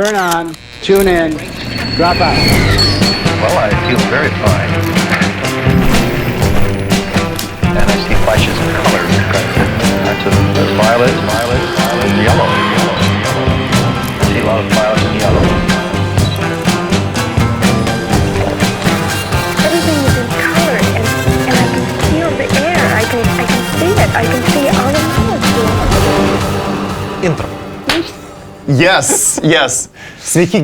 turn on, tune in, drop out. Well, I feel very fine. And I see flashes of color. There's violet, and yellow. I see a lot of violet and yellow. Everything is in color, and I can feel the air. I can see it. I can see all the molecules. Intro. Yes. Sveiki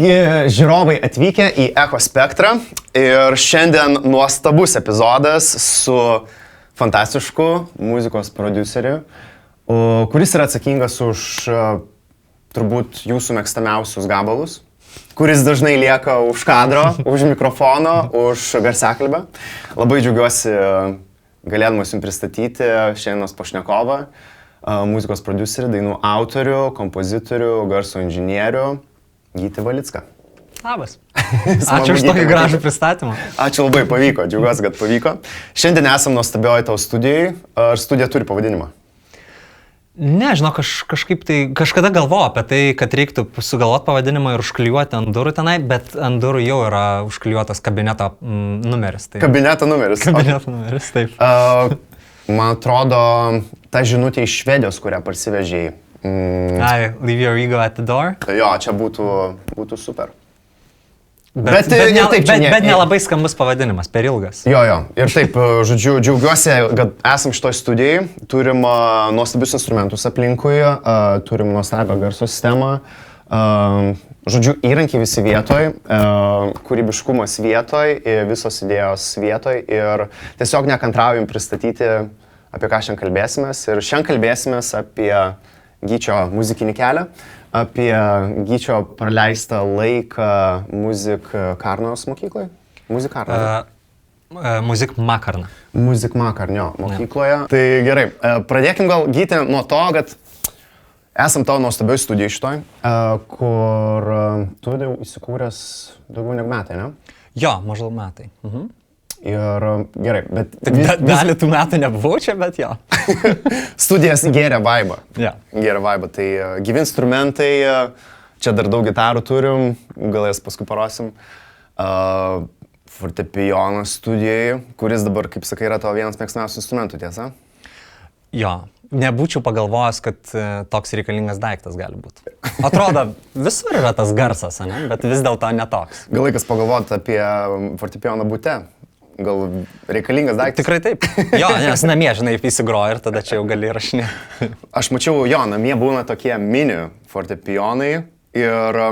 žiūrovai atvykę į Echo Spektrą ir šiandien nuostabus epizodas su fantastišku muzikos prodiuseriu, kuris yra atsakingas už turbūt jūsų mėgstamiausius gabalus, kuris dažnai lieka už kadro, už mikrofono, už garsiakalbę. Labai džiaugiuosi galėdamas jums pristatyti šiandienos pašnekovą, muzikos prodiuserį, dainų autorių, kompozitorių, garso inžinierių Gytį Valicką. Labas. Ačiū už tokį gražų pristatymą. Ačiū labai, pavyko, džiaugiuosi, kad pavyko. Šiandien esam nuostabioji tavo studijai. Ar studija turi pavadinimą? Ne, žinok, kažkaip tai, kažkada galvojau apie tai, kad reiktų sugalvoti pavadinimą ir užklijuoti ant durų tenai, bet ant durų jau yra užklijuotas kabineto numeris. Tai... Kabineto numeris. Kabineto numeris, taip. Man atrodo, ta žinutė iš Švedijos, kurią parsivežėjai. Leave your ego at the door. Jo, čia būtų super. Bet nelabai skambus pavadinimas, per ilgas. Jo. Ir taip, žodžiu, džiaugiuosi, kad esam šitoj studijai. Turim nuostabius instrumentus aplinkui, turim nuostabią garso sistemą. Žodžiu, įrankiai visi vietoj, kūrybiškumas vietoj, visos idėjos vietoj ir tiesiog nekantraujam pristatyti, apie ką šiandien kalbėsimės. Ir šiandien kalbėsimės apie Gyčio muzikinį kelią, apie Gyčio praleistą laiką Muzik Karnos mokyklai. Muzik Makarna. Muzik Makarnio mokykloje. Tai gerai, pradėkim gal Gyti nuo to, kad esam tavo nuostabioj studijai šitoj, kur tu jau įsikūręs daugiau negu metai, ne? Jo, maždaug metai. Ir gerai, bet... Dalį tų metų nebuvau čia, bet jo. Studijas gėrė vaibą. Ja. Gėrė vaibą, tai gyvi instrumentai, čia dar daug gitarų turim, gal jas paskui parosim. Fortepijono studijai, kuris dabar, kaip sakai, yra tavo vienas mėgstamiausių instrumentų, tiesa? Jo. Nebūčiau pagalvojęs, kad toks reikalingas daiktas gali būti. Atrodo, visur yra tas garsas, ne? Bet vis dėlto ne toks. Gal laikas pagalvoti apie fortepijoną bute? Gal reikalingas daiktas? Tikrai taip. Jo, nes namie, žinai, įsigroja ir tada čia jau gali rašinėti. Aš mačiau, jo, namie būna tokie mini fortepijonai ir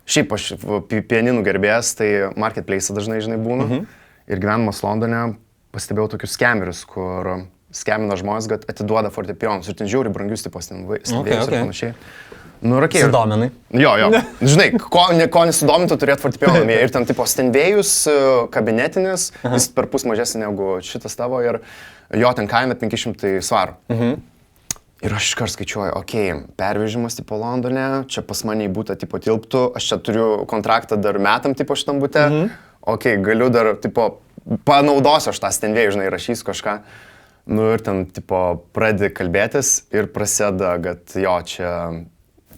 šiaip aš pianinų gerbėjas, tai marketplace dažnai, žinai, būna. Ir gyvenimas Londone pastebėjau tokius skemerius, kur skemina žmonės, kad atiduoda fortepijonus ir ten žiauriai brangius tipos ten stebėjus ir panašiai. Nu, rakėjai. Sudominai. Jo. Žinai, ko nesudomintų turėti fortepijoną. Ir ten tipo stendėjus, kabinetinis, jis per pus mažesnį negu šitas tavo ir jo ten kaina 500 svarų. Ir aš iškart skaičiuoju, pervežimas tipo Londone, čia pas mane į butą tipo tilptų, aš čia turiu kontraktą dar metam tipo šitam bute, galiu dar tipo panaudosiu aš tą stendėjų, žinai, rašysiu kažką. Nu ir ten, tipo, pradedi kalbėtis ir prasideda, kad jo, čia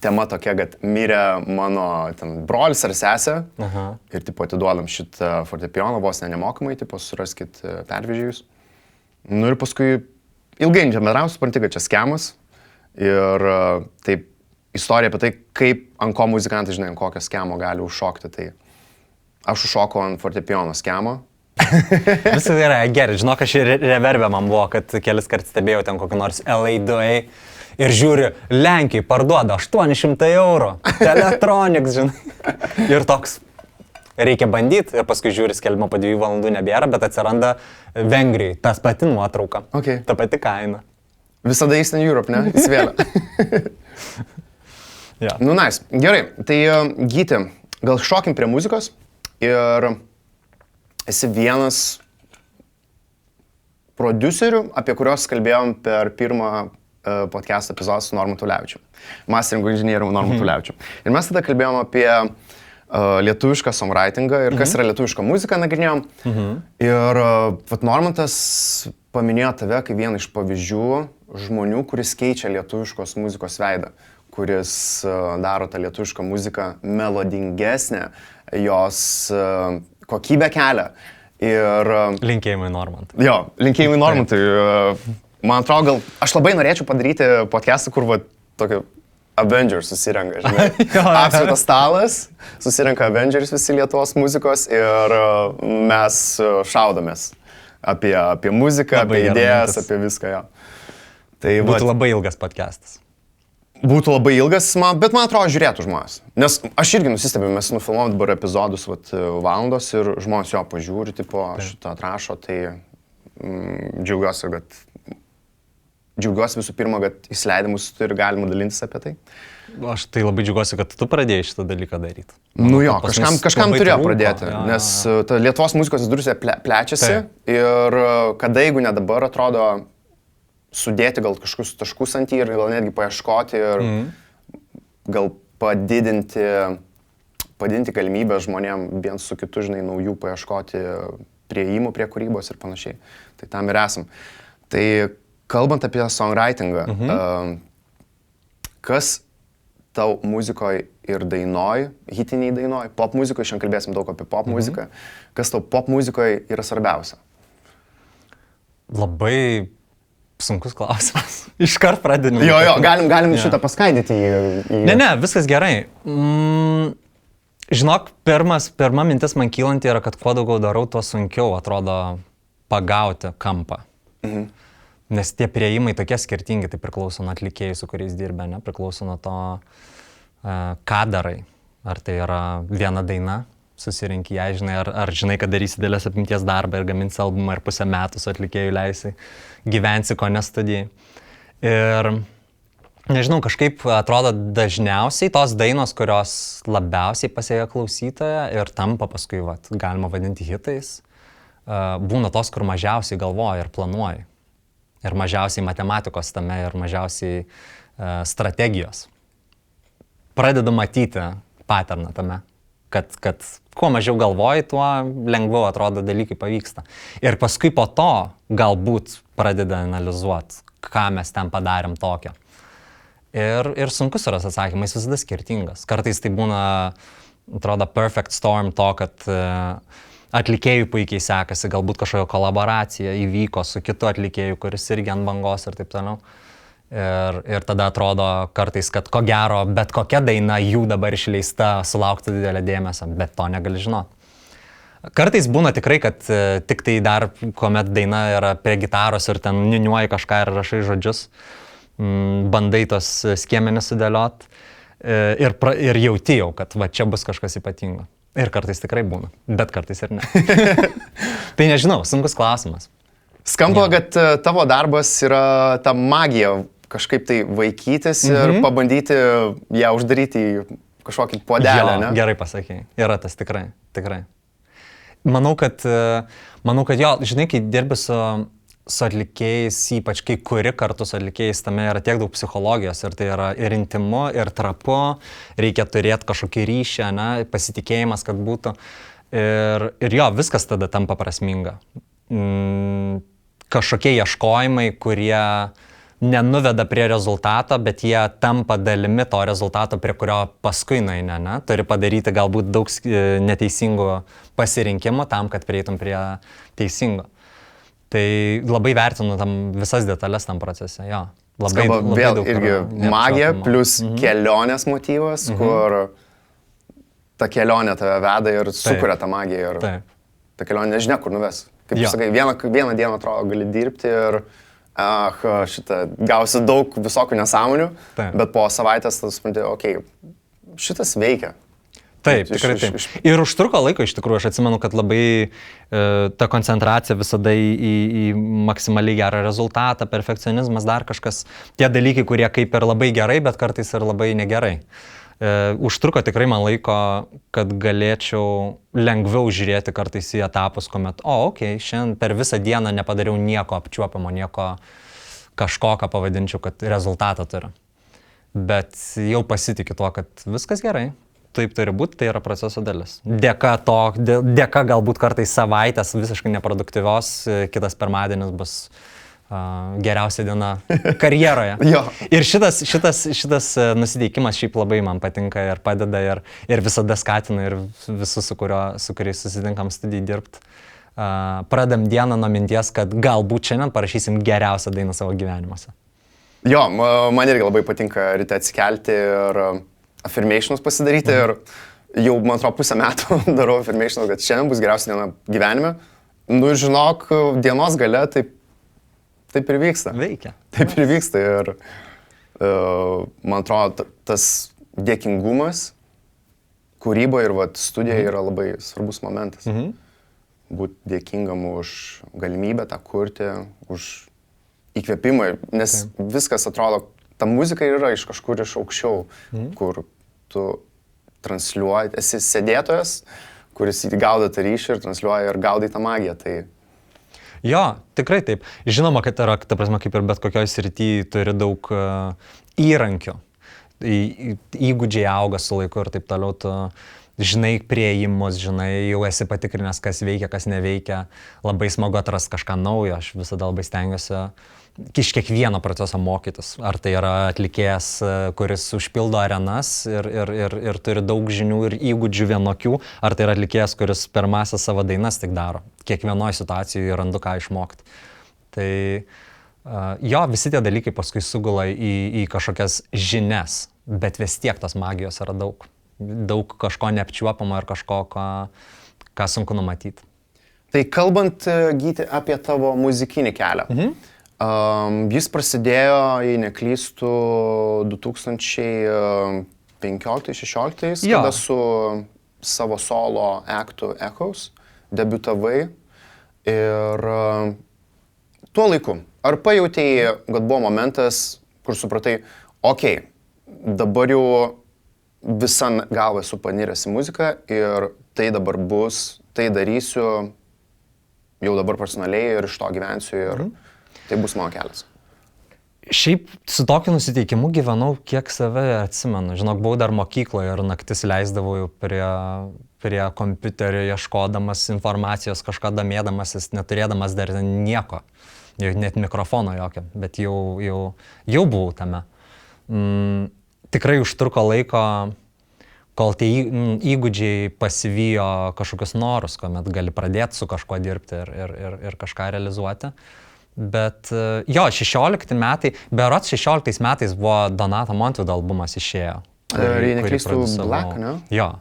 tema tokia, kad mirė mano ten brolis ar sesė ir, tipo, atiduodam šitą fortepijoną vos nemokamai, tipo, suraskit pervežėjus. Nu ir paskui ilgai bendrauju, supranti, kad čia skemas ir taip istorija apie tai, kaip ant ko muzikantai, žinai, ant kokio skemo gali užšokti, tai aš užšokau ant fortepijono skemo. Viskas yra gerai, žinok, aš ir reverbė man buvo, kad kelis kart stebėjau ten kokį nors LA2A ir žiūriu, Lenkijai parduoda 800 €, Teletronics, žinai. Ir toks, reikia bandyti ir paskui žiūri skelbimą po 2 valandų nebėra, bet atsiranda Vengrijai, tas pati nuotrauka, ta pati kaina. Visada Eastern Europe, ne? Įsivėlė. Ja. Nu, nice. Gerai, tai Gyti, gal šokim prie muzikos ir... Esi vienas prodiuserių, apie kuriuos kalbėjom per pirmą podcast epizodą su Normu Tulevičiu. Masteringo inžinierium Normu Tulevičiu. Ir mes tada kalbėjom apie lietuvišką songwritingą ir kas yra lietuviška muzika, nagrinėjom. Ir Normantas paminėjo tave kaip vieną iš pavyzdžių žmonių, kuris keičia lietuviškos muzikos veidą. kuris daro tą lietuvišką muziką melodingesnę, jos kokybę kelia. Ir... Linkėjimai Normantui. Jo, linkėjimai Normantui. Man atrodo, gal aš labai norėčiau padaryti podcastą, kur va tokio Avengers susirenka, žinai. Apskritas stalas, susirenka Avengers visi Lietuvos muzikos ir mes šaudomės apie muziką, Labai apie gera idėjas, mintis. apie viską, jo. Tai Būtų labai ilgas podcastas. Būtų labai ilgas, bet man atrodo žiūrėtų žmonės. Nes aš irgi nusistebiu, mes nufilmuojam dabar epizodus valandos ir žmonės jo pažiūri, tipo, šitą atrašo, tai džiaugiuosi visų pirma, kad įsileidimus ir galima dalintis apie tai. Aš tai labai džiaugiuosi, kad tu pradėjai šitą dalyką daryti. Nu jo, Pas mus kažkam labai turėjo trūko, pradėti, jo, nes ta Lietuvos muzikos industrijos plečiasi ir kada jeigu ne dabar atrodo sudėti gal kažkokius taškus ant jį ir gal netgi paieškoti ir gal padidinti galimybę žmonėm viens su kitu, žinai, naujų paieškoti prieimų prie kūrybos ir panašiai. Tai tam ir esam. Tai kalbant apie songwritingą, kas tau muzikoje ir dainoj, hitiniai dainoj, pop muzikoje, šiandien kalbėsim daug apie pop muziką, kas tau pop muzikoje yra svarbiausia? Labai sunkus klausimas. Iškart pradedame. Jo, galim šitą paskaidyti į... Ne, viskas gerai. Žinok, pirma mintis man kylanti yra, kad kuo daugiau darau, tuo sunkiau atrodo pagauti kampą. Nes tie prieimai tokie skirtingi, tai priklauso nuo atlikėjų, su kuriais dirbė, ne? Priklauso nuo to, ką darai. Ar tai yra viena daina, susirinki ją, žinai, ar žinai, kad darysi didelės apimties darbą ir gaminsi albumą ir pusę metų su atlikėjų leisi, gyvensi ko ne studijai. Ir nežinau, kažkaip atrodo dažniausiai tos dainos, kurios labiausiai pasiekia klausytoją ir tampa paskui, galima vadinti hitais, būna tos, kur mažiausiai galvoji ir planuoji. Ir mažiausiai matematikos tame, ir mažiausiai strategijos. Pradedu matyti paterną tame, kad kuo mažiau galvoji, tuo lengviau atrodo dalykai pavyksta. Ir paskui po to galbūt pradeda analizuoti, ką mes ten padarėm tokio. Ir sunkus yra atsakymas, visada skirtingas. Kartais tai būna, atrodo, perfect storm to, kad atlikėjų puikiai sekasi, galbūt kažkokia kolaboracija įvyko su kitu atlikėju, kuris irgi ant bangos ir taip toliau. Ir tada atrodo kartais, kad ko gero, bet kokia daina jų dabar išleista sulauktų didelę dėmesio, bet to negali žinoti. Kartais būna tikrai, kad tik tai dar, kuomet daina yra prie gitaros ir ten niuniuoji kažką ir rašai žodžius, bandai tos skiemenis sudėliot ir jauti jau, kad va čia bus kažkas ypatingo. Ir kartais tikrai būna, bet kartais ir ne. Tai nežinau, sunkus klausimas. Skamba, kad tavo darbas yra ta magija kažkaip tai vaikytis ir pabandyti ją uždaryti į kažkokį puodelį, ne? Gerai pasakei, yra tas tikrai. Manau, kad jo, žinai, kai dirbi su atlikėjais, ypač kai kuri kartu su atlikėjais, tame yra tiek daug psichologijos ir tai yra ir intimu, ir trapu, reikia turėti kažkokį ryšį, ne, pasitikėjimas, kad būtų. Ir jo, viskas tada tampa prasminga. Kažkokie ieškojimai, kurie nenuveda prie rezultato, bet jie tampa dalimi to rezultato, prie kurio paskui nueini, ne? Turi padaryti galbūt daug neteisingų pasirinkimų tam, kad prieitum prie teisingo. Tai labai vertinu visas detalės tam procese, jo. Labai vėl daug irgi magija plus kelionės motyvas, kur ta kelionė tave veda ir sukuria tą magiją. Ir ta kelionė nežinia, kur nuves. Kaip sakai, vieną dieną atrodo gali dirbti ir gausi daug visokių nesąmonių, bet po savaitės tas supranti, okei, šitas veikia. Taip, tikrai taip. Ir užtruko laiko iš tikrųjų, aš atsimenu, kad labai ta koncentracija visada į maksimaliai gerą rezultatą, perfekcionizmas, dar kažkas, tie dalykai, kurie kaip ir labai gerai, bet kartais ir labai negerai. Užtruko tikrai man laiko, kad galėčiau lengviau žiūrėti kartais į etapus, kuomet, šiandien per visą dieną nepadariau nieko apčiuopamo, nieko kažko, ką pavadinčiau, kad rezultatą turiu. Bet jau pasitikiu tuo, kad viskas gerai. Taip turi būti, tai yra proceso dalis. Dėka galbūt kartais savaitės visiškai neproduktyvios, kitas pirmadienis bus geriausia diena karjeroje. Jo. Ir šitas nusiteikimas šiaip labai man patinka ir padeda ir visada skatina ir visus, su kuriais susitinkam studijai dirbti. Pradam dieną nuo minties, kad galbūt šiandien parašysim geriausią dainą savo gyvenimuose. Jo, man irgi labai patinka ryte atsikelti ir affirmationus pasidaryti ir jau, man atrodo, pusę metų darau affirmationus, kad šiandien bus geriausia diena gyvenime. Nu, žinok, dienos gale taip ir vyksta. Veikia. Taip ir vyksta ir man atrodo, tas dėkingumas kūryboje ir studijoje yra labai svarbus momentas. Būti dėkingam už galimybę tą kurti, už įkvėpimą, nes viskas atrodo, ta muzika yra iš kažkur iš aukščiau, kur tu transliuoji, esi sėdėtojas, kuris gaudo tą ryšį ir transliuoja ir gaudai tą magiją. Tai... Jo, tikrai taip. Žinoma, kad yra, ta prasme, kaip ir bet kokioj srityje turi daug įrankių. Įgūdžiai auga su laiku ir taip toliau. Tu žinai priėjimus, žinai, jau esi patikrinęs, kas veikia, kas neveikia. Labai smagu atrasti kažką naujo. Aš visada labai stengiuosi iš kiekvieno proceso mokytis. Ar tai yra atlikėjas, kuris užpildo arenas ir turi daug žinių ir įgūdžių vienokių, ar tai yra atlikėjas, kuris pirmąsias savo dainas tik daro. Kiekvienoje situacijoje randu ką išmokti. Tai jo, visi tie dalykai paskui sugula į kažkokias žinias, bet vis tiek tos magijos yra daug. Daug kažko neapčiuopamo ir kažko, ką sunku numatyti. Tai kalbant, Gyti, apie tavo muzikinį kelią. Jis prasidėjo, jei neklystu, 2015-16, kada su savo solo aktu Echoes debiutavai. Ir tuo laiku, ar pajautėjai, kad buvo momentas, kur supratai, okei, dabar jau visą galvą esu paniręs į muziką ir tai dabar bus, tai darysiu jau dabar personaliai ir iš to gyvensiu ir tai bus mano kelias. Šiaip su tokiu nusiteikimu gyvenau, kiek save atsimenu. Žinok, buvau dar mokykloje ir naktis leisdavau prie kompiuterio ieškodamas informacijos, kažką domėdamasis, neturėdamas dar nieko. Net mikrofono jokio, bet jau buvau tame. Tikrai užtruko laiko, kol tie įgūdžiai pasivijo kažkokius norus, kuomet gali pradėti su kažkuo dirbti ir kažką realizuoti. Bet jo, 16 metai, berods 16 metais buvo Donato Montvydo albumas išėjo. Jei neklystu, Black, ne? Jo,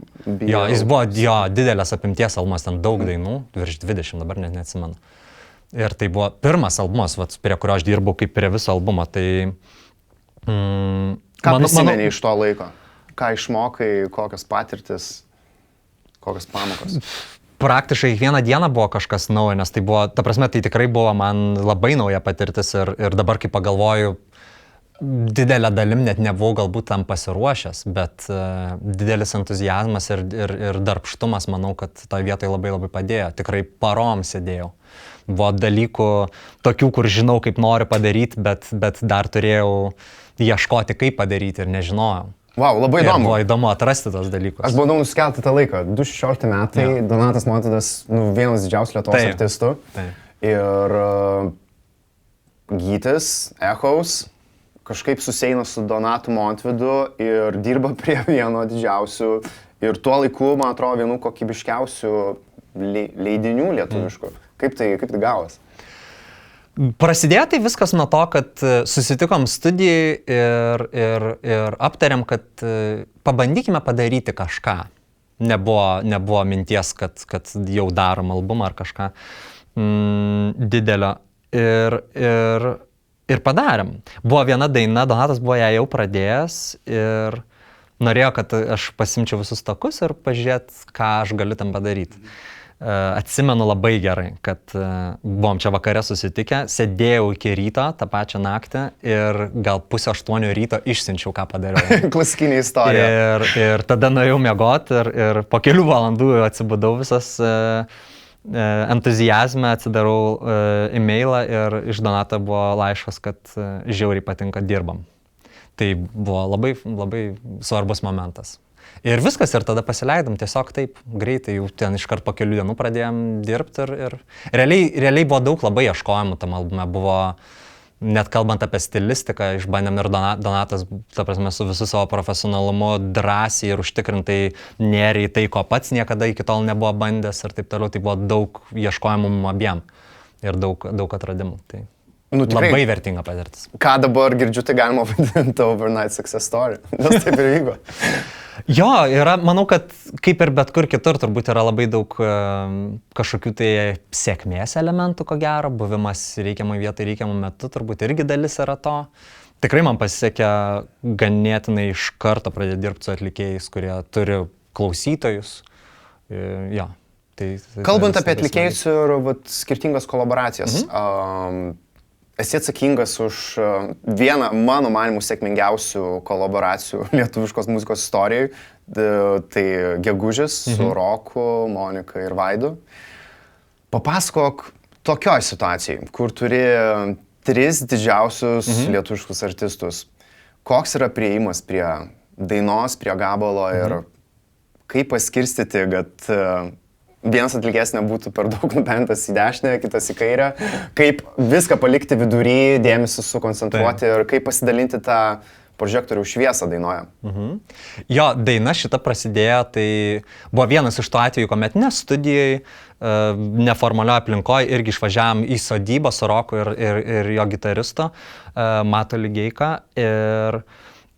jis buvo didelės apimties albumas, ten daug dainų, virš 20, dabar net neatsimenu. Ir tai buvo pirmas albumas, prie kurio aš dirbau kaip prie viso albumo. Tai, ką prisimeni iš to laiko? Ką išmokai, kokios patirtis, kokios pamokos? Praktiškai kiekvieną dieną buvo kažkas naujo, nes tai buvo, ta prasme, tai tikrai buvo man labai nauja patirtis ir dabar, kai pagalvoju, didelę dalim net nebuvau galbūt tam pasiruošęs, bet didelis entuziazmas ir darbštumas, manau, kad toje vietoje labai labai padėjo. Tikrai parom sėdėjau. Buvo dalykų tokių, kur žinau, kaip noriu padaryti, bet dar turėjau ieškoti, kaip padaryti ir nežinojau. Wow, labai įdomu. Buvo įdomu atrasti tos dalykus. Aš bandau nusikelti tą laiką. 2016 metai, Donatas Montvydas, vienas didžiausių Lietuvos artistų. Ir Gytis, Echoes, kažkaip susieina su Donatu Montvydu ir dirba prie vieno didžiausių ir tuo laiku, man atrodo, vienų kokybiškiausių leidinių lietuviškų. Kaip tai gavos? Prasidėjo tai viskas nuo to, kad susitikom studijai ir aptarėm, kad pabandykime padaryti kažką. Nebuvo minties, kad jau darom albumą ar kažką didelio. Ir padarėm. Buvo viena daina, Donatas buvo ją jau pradėjęs ir norėjo, kad aš pasimčiau visus takus ir pažiūrėt, ką aš galiu tam padaryti. Atsimenu labai gerai, kad buvom čia vakare susitikę, sėdėjau iki ryto, tą pačią naktį ir gal 7:30 ryto išsiunčiau, ką padariau. Klasikinė istorija. Ir tada nuėjau miegoti ir po kelių valandų atsibudau visas entuziazme, atsidarau e-mailą ir iš Donato buvo laiškas, kad žiauriai patinka, dirbam. Tai buvo labai, labai svarbus momentas. Ir viskas, ir tada pasileidom tiesiog taip greitai, jau ten iškart po kelių dienų pradėjom dirbti ir realiai buvo daug labai ieškojimų tam albume, buvo net kalbant apie stilistiką, išbandėm ir Donatas, ta prasme, su visu savo profesionalumu drąsiai ir užtikrintai nėrė į tai, ko pats niekada iki tol nebuvo bandęs ir taip toliau, tai buvo daug ieškojimų mum abiem ir daug atradimų. Tai tikrai, labai vertinga patirtis. Ką dabar girdžiu, tai galima vadinti overnight success story, nes taip ir vyko. Jo, manau, kad kaip ir bet kur kitur turbūt yra labai daug kažkokių tai sėkmės elementų, ko gero, buvimas reikiamai vietai, reikiamų metu, turbūt irgi dalis yra to. Tikrai man pasisekė ganėtinai iš karto pradėti dirbti su atlikėjais, kurie turi klausytojus. Jo, tai kalbant apie atlikėjus ir skirtingas kolaboracijas, esi atsakingas už vieną, mano manimų, sėkmingiausių kolaboracijų lietuviškos muzikos istorijoje. Tai Gegužis su Roku, Monika ir Vaidu. Papasakok tokioj situacijai, kur turi 3 didžiausius lietuviškus artistus. Koks yra priėjimas prie dainos, prie gabalo ir kaip paskirstyti, kad vienas atlikėjas nebūtų per daug nupentas į dešinę, kitas į kairę, kaip viską palikti vidury, dėmesį sukoncentruoti ir kaip pasidalinti tą prožektorių šviesą dainoje. Jo, daina šita prasidėjo, tai buvo vienas iš tų atvejų, kuomet ne studijai, neformalioje aplinkoje irgi išvažiavam į sodybą su Roku ir jo gitaristo, Mato Ligeika. Ir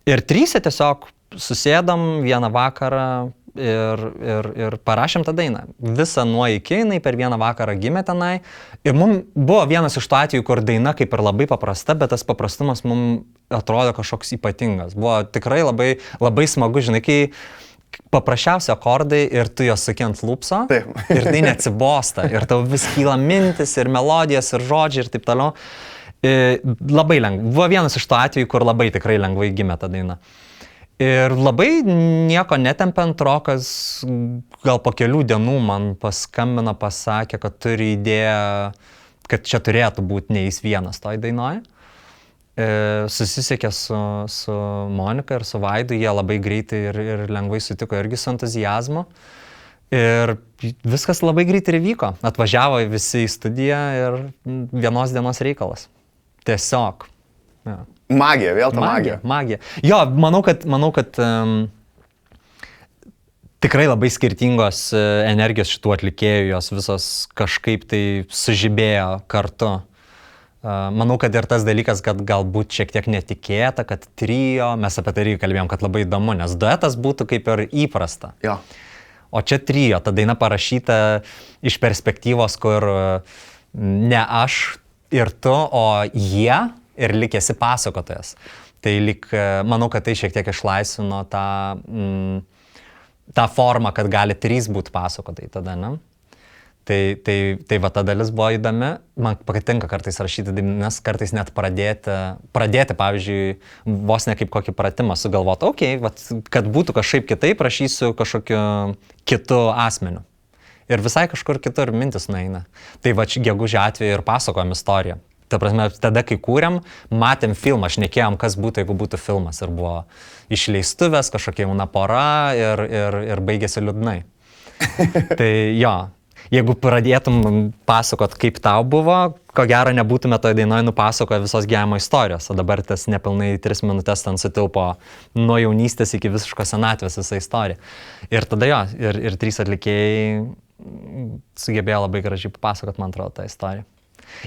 3 tiesiog susėdom vieną vakarą ir parašėm tą dainą. Visą nuo iki, jinai per vieną vakarą gimė tenai. Ir mums buvo vienas iš tų atvejų, kur daina kaip ir labai paprasta, bet tas paprastumas mums atrodo kažkoks ypatingas. Buvo tikrai labai, labai smagu, žinai, kai paprasčiausi akordai ir tu jos suki ant lūpso ir tai neatsibosta. Ir tau vis kyla mintis ir melodijas ir žodžiai ir taip toliau. Labai lengva. Buvo vienas iš tų atvejų, kur labai tikrai lengvai gimė ta daina. Ir labai nieko netempiant, Rokas gal po kelių dienų man paskambino, pasakė, kad turi idėją, kad čia turėtų būti ne jis vienas toj dainoje. Susisiekė su Monika ir su Vaidu, jie labai greitai ir lengvai sutiko irgi su entuziazmu. Ir viskas labai greitai ir vyko. Atvažiavo visi į studiją ir vienos dienos reikalas. Tiesiog. Ja. Magija, vėl ta magija. Magija. Jo, manau, kad tikrai labai skirtingos energijos šitų atlikėjų, jos visos kažkaip tai sužibėjo kartu. Manau, kad ir tas dalykas, kad galbūt šiek tiek netikėta, kad trio, mes apie tai irgi kalbėjom, kad labai įdomu, nes duetas būtų kaip ir įprasta. Jo. O čia trio, ta daina parašyta iš perspektyvos, kur ne aš ir tu, o jie. Ir likėsi pasakotojas. Tai manau, kad tai šiek tiek išlaisvino tą formą, kad gali 3 būti pasakotojai tada, ne? Tai va ta dalis buvo įdomi. Man patinka kartais rašyti dainas, kartais net pradėti, pavyzdžiui, vos ne kaip kokį pratimą sugalvoti. Kad būtų kažkaip kitaip, rašysiu kažkokiu kitu asmeniu. Ir visai kažkur kitur mintis nueina. Tai va Gegužio atveju ir pasakojam istoriją. Ta prasme, tada, kai kūrėm, matėm filmą, šnekėjom, kas būtų, jeigu būtų filmas. Ir buvo išleistuvės, kažkokia jauna pora ir baigėsi liūdnai. Tai jo, jeigu pradėtum pasakot, kaip tau buvo, ko gero nebūtume toje dainoje nupasakoję visos gyvenimo istorijos. O dabar tas nepilnai 3 minutės ten sutilpo nuo jaunystės iki visiškos senatvės visą istoriją. Ir tada jo, ir 3 atlikėjai sugebėjo labai gražiai papasakot, man atrodo, tą istoriją.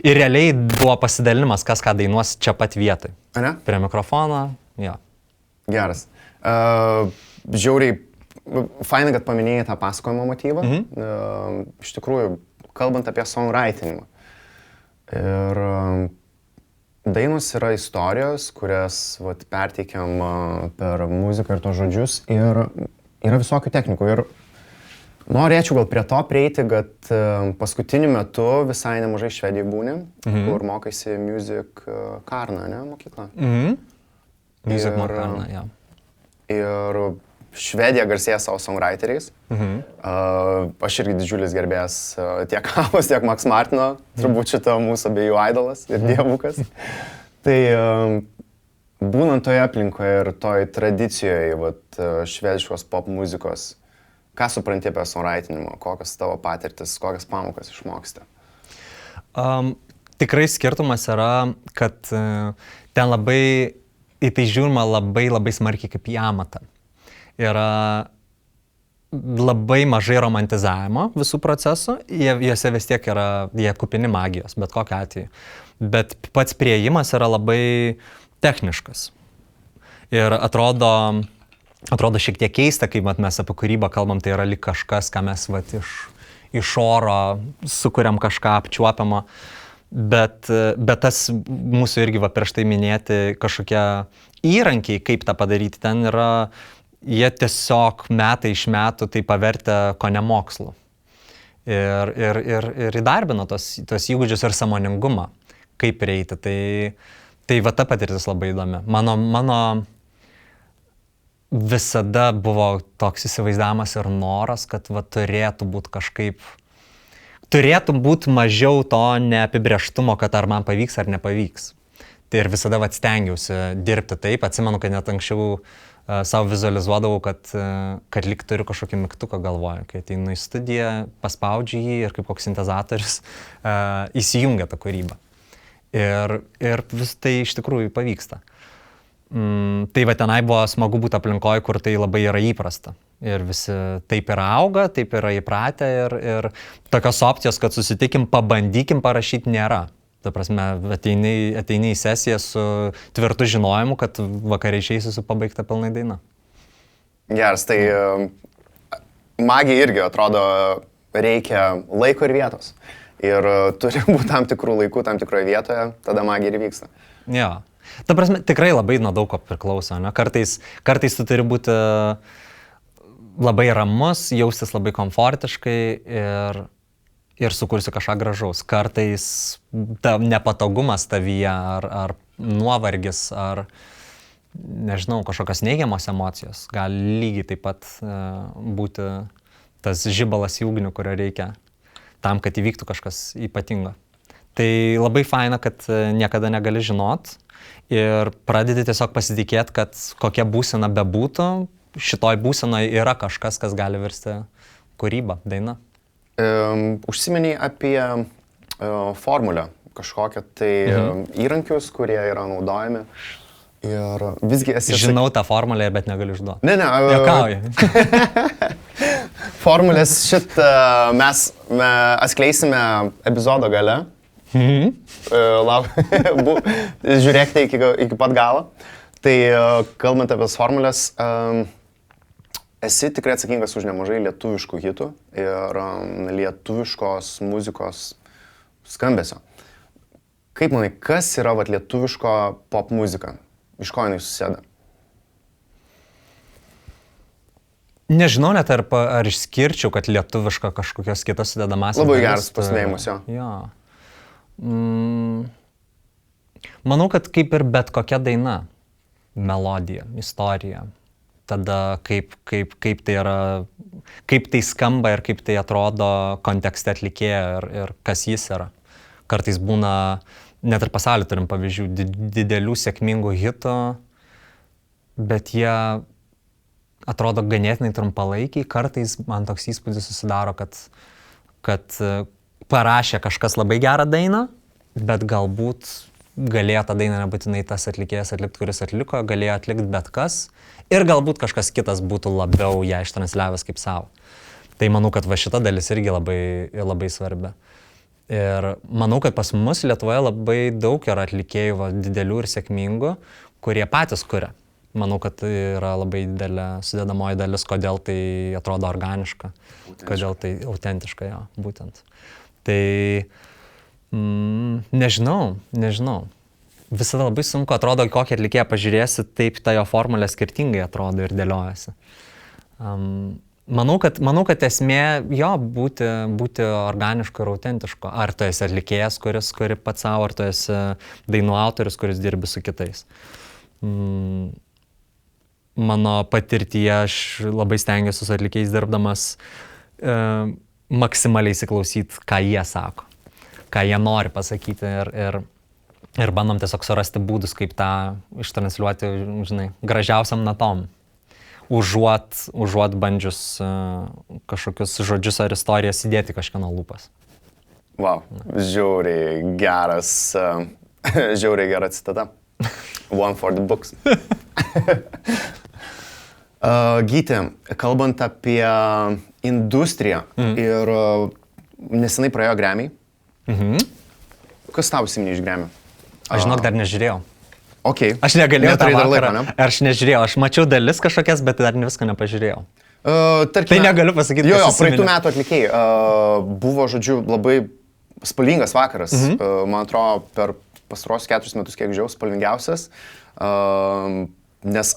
Ir realiai buvo pasidalinimas, kas ką dainuos čia pat vietoj. Ane? Prie mikrofono, jo. Geras. Žiauriai, fainai, kad paminėjai tą pasakojimo motyvą. Iš tikrųjų, kalbant apie songwritingą. Ir dainos yra istorijos, kurias perteikiam per muziką ir tos žodžius. Ir yra visokių technikų. Ir norėčiau gal prie to prieiti, kad paskutiniu metu visai nemažai Švedijoje būni, kur mokaisi Music Karna, ne, mokykla? Music Karna, jo. Ir Švedija garsėja savo songwriteriais. Aš irgi didžiulis gerbėjas tiek Havos, tiek Max Martino, turbūt šita mūsų abiejų idolas ir dievukas. Tai Būnant toje aplinkoje ir toj tradicijoje, vat, švediškos pop muzikos, ką supranti apie songraitinimą, kokias tavo patirtis, kokias pamokas išmoksti? Tikrai skirtumas yra, kad ten labai, į tai žiūrima labai smarkiai kaip į amatą. Yra labai mažai romantizavimo visų procesų, juose vis tiek yra, jie kupini magijos, bet kokiu atveju. Bet pats priėjimas yra labai techniškas. Ir atrodo šiek tiek keista, kai mes apie kūrybą kalbam, tai yra lyg kažkas, ką mes iš oro sukuriam kažką apčiuopiamo. Bet tas mūsų irgi prieš tai minėti kažkokie įrankiai, kaip tą padaryti, ten yra, jie tiesiog metai iš metų tai pavertė kone mokslu. Ir įdarbino tos įgūdžius ir sąmoningumą, kaip prieiti. Tai ta patirtis labai įdomi. Mano visada buvo toks įsivaizdavimas ir noras, kad turėtų būti kažkaip, turėtų būti mažiau to neapibrėžtumo, kad ar man pavyks ar nepavyks. Tai ir visada stengiausi dirbti taip. Atsimenu, kad net anksčiau savo vizualizuodavau, kad lyg turiu kažkokį mygtuką galvoje, kai ateinu į studiją, paspaudžiu jį ir kaip koks sintezatorius įsijungia tą kūrybą. Ir vis tai iš tikrųjų pavyksta. Tai tenai buvo smagu būti aplinkoje, kur tai labai yra įprasta. Ir visi taip yra auga, taip yra įpratę ir tokios opcijos, kad susitikim, pabandykim parašyti nėra. Ta prasme, ateini į sesiją su tvirtu žinojimu, kad vakare išeisi su pabaigta pilnai daina. Geras, tai magija irgi atrodo reikia laiko ir vietos. Ir turi būti tam tikrų laikų, tam tikroje vietoje, tada magija ir vyksta. Jo. Ta prasme, tikrai labai nuo daug ko priklauso. Ne? Kartais tu turi būti labai ramus, jaustis labai komfortiškai ir sukursi kažką gražaus. Kartais nepatogumas tavyje ar nuovargis ar, nežinau, kažkokios neigiamos emocijos gali lygiai taip pat būti tas žibalas į ugnį, kurio reikia tam, kad įvyktų kažkas ypatingo. Tai labai faina, kad niekada negali žinot ir pradedi tiesiog pasitikėti, kad kokia būsena bebūtų, šitoj būsenoje yra kažkas, kas gali virsti kūryba, daina. Užsimeniai apie formulę kažkokią, tai įrankius, kurie yra naudojami. Ir visgi esi... Žinau tą formulę, bet negaliu išduoti. Ne. Juokauju. Formulės mes atskleisime epizodo gale. Žiūrėkite iki pat galo. Tai kalbant apie formulės, esi tikrai atsakingas už nemažai lietuviškų hitų ir lietuviškos muzikos skambesio. Kaip manai, kas yra lietuviško pop muzika? Iš ko jinai susėda? Nežinau net ar išskirčiau, kad lietuviška kažkokios kitos sudedamasios. Labai geras pasidėjimas, jo. Jo. Manau, kad kaip ir bet kokia daina, melodija, istorija, tada kaip tai yra, kaip tai skamba ir kaip tai atrodo kontekste atlikėjo ir kas jis yra. Kartais būna, net ir pasaulyje turim pavyzdžių, didelių sėkmingų hitų, bet jie atrodo ganėtinai trumpalaikiai. Kartais man toks įspūdis susidaro, kad parašė kažkas labai gerą dainą, bet galbūt galėjo tą dainą nebūtinai tas atlikėjas atlikti, kuris atliko, galėjo atlikti bet kas ir galbūt kažkas kitas būtų labiau ją ištransliavęs kaip savo. Tai manau, kad šita dalis irgi labai svarbi. Ir manau, kad pas mus Lietuvoje labai daug yra atlikėjų didelių ir sėkmingų, kurie patys kuria. Manau, kad tai yra labai didelė sudedamoji dalis, kodėl tai atrodo organiška, kodėl tai autentiška, jo, būtent. Tai nežinau. Visada labai sunku atrodo, kokį atlikėją pažiūrėsi, taip ta jo formulė skirtingai atrodo ir dėliojasi. Manau, kad esmė jo būti organišku ir autentišku. Ar tu esi atlikėjas, kuris kuri pats savo, ar tu esi dainų autorius, kuris dirbi su kitais. Mano patirtyje aš labai stengiuosi su atlikėjais dirbdamas maksimaliai įsiklausyti, ką jie sako, ką jie nori pasakyti Ir bandom tiesiog surasti būdus, kaip tą ištransliuoti, žinai, gražiausiam natom. Užuot bandžius kažkokius žodžius ar istorijas įdėti kažkieno lūpas. Wow, žiauriai gera citata. One for the books. Gyti, kalbant apie industriją ir nesenai praėjo Grammy. Kas tau įsiminė iš Grammy? Aš žinok, dar nežiūrėjau. Okay. Aš negalėjau tą dar vakarą. laiko, ne? Aš nežiūrėjau, aš mačiau dalis kažkokias, bet dar viską nepažiūrėjau. Tarkime, Tai negaliu pasakyti, Jo, kas įsiminė. praeitų metų atlikėjai. Buvo, žodžiu, labai spalvingas vakaras. Man atrodo, per pastarosius 4 metus, kiek žiūrėjau, spalvingiausias. Nes,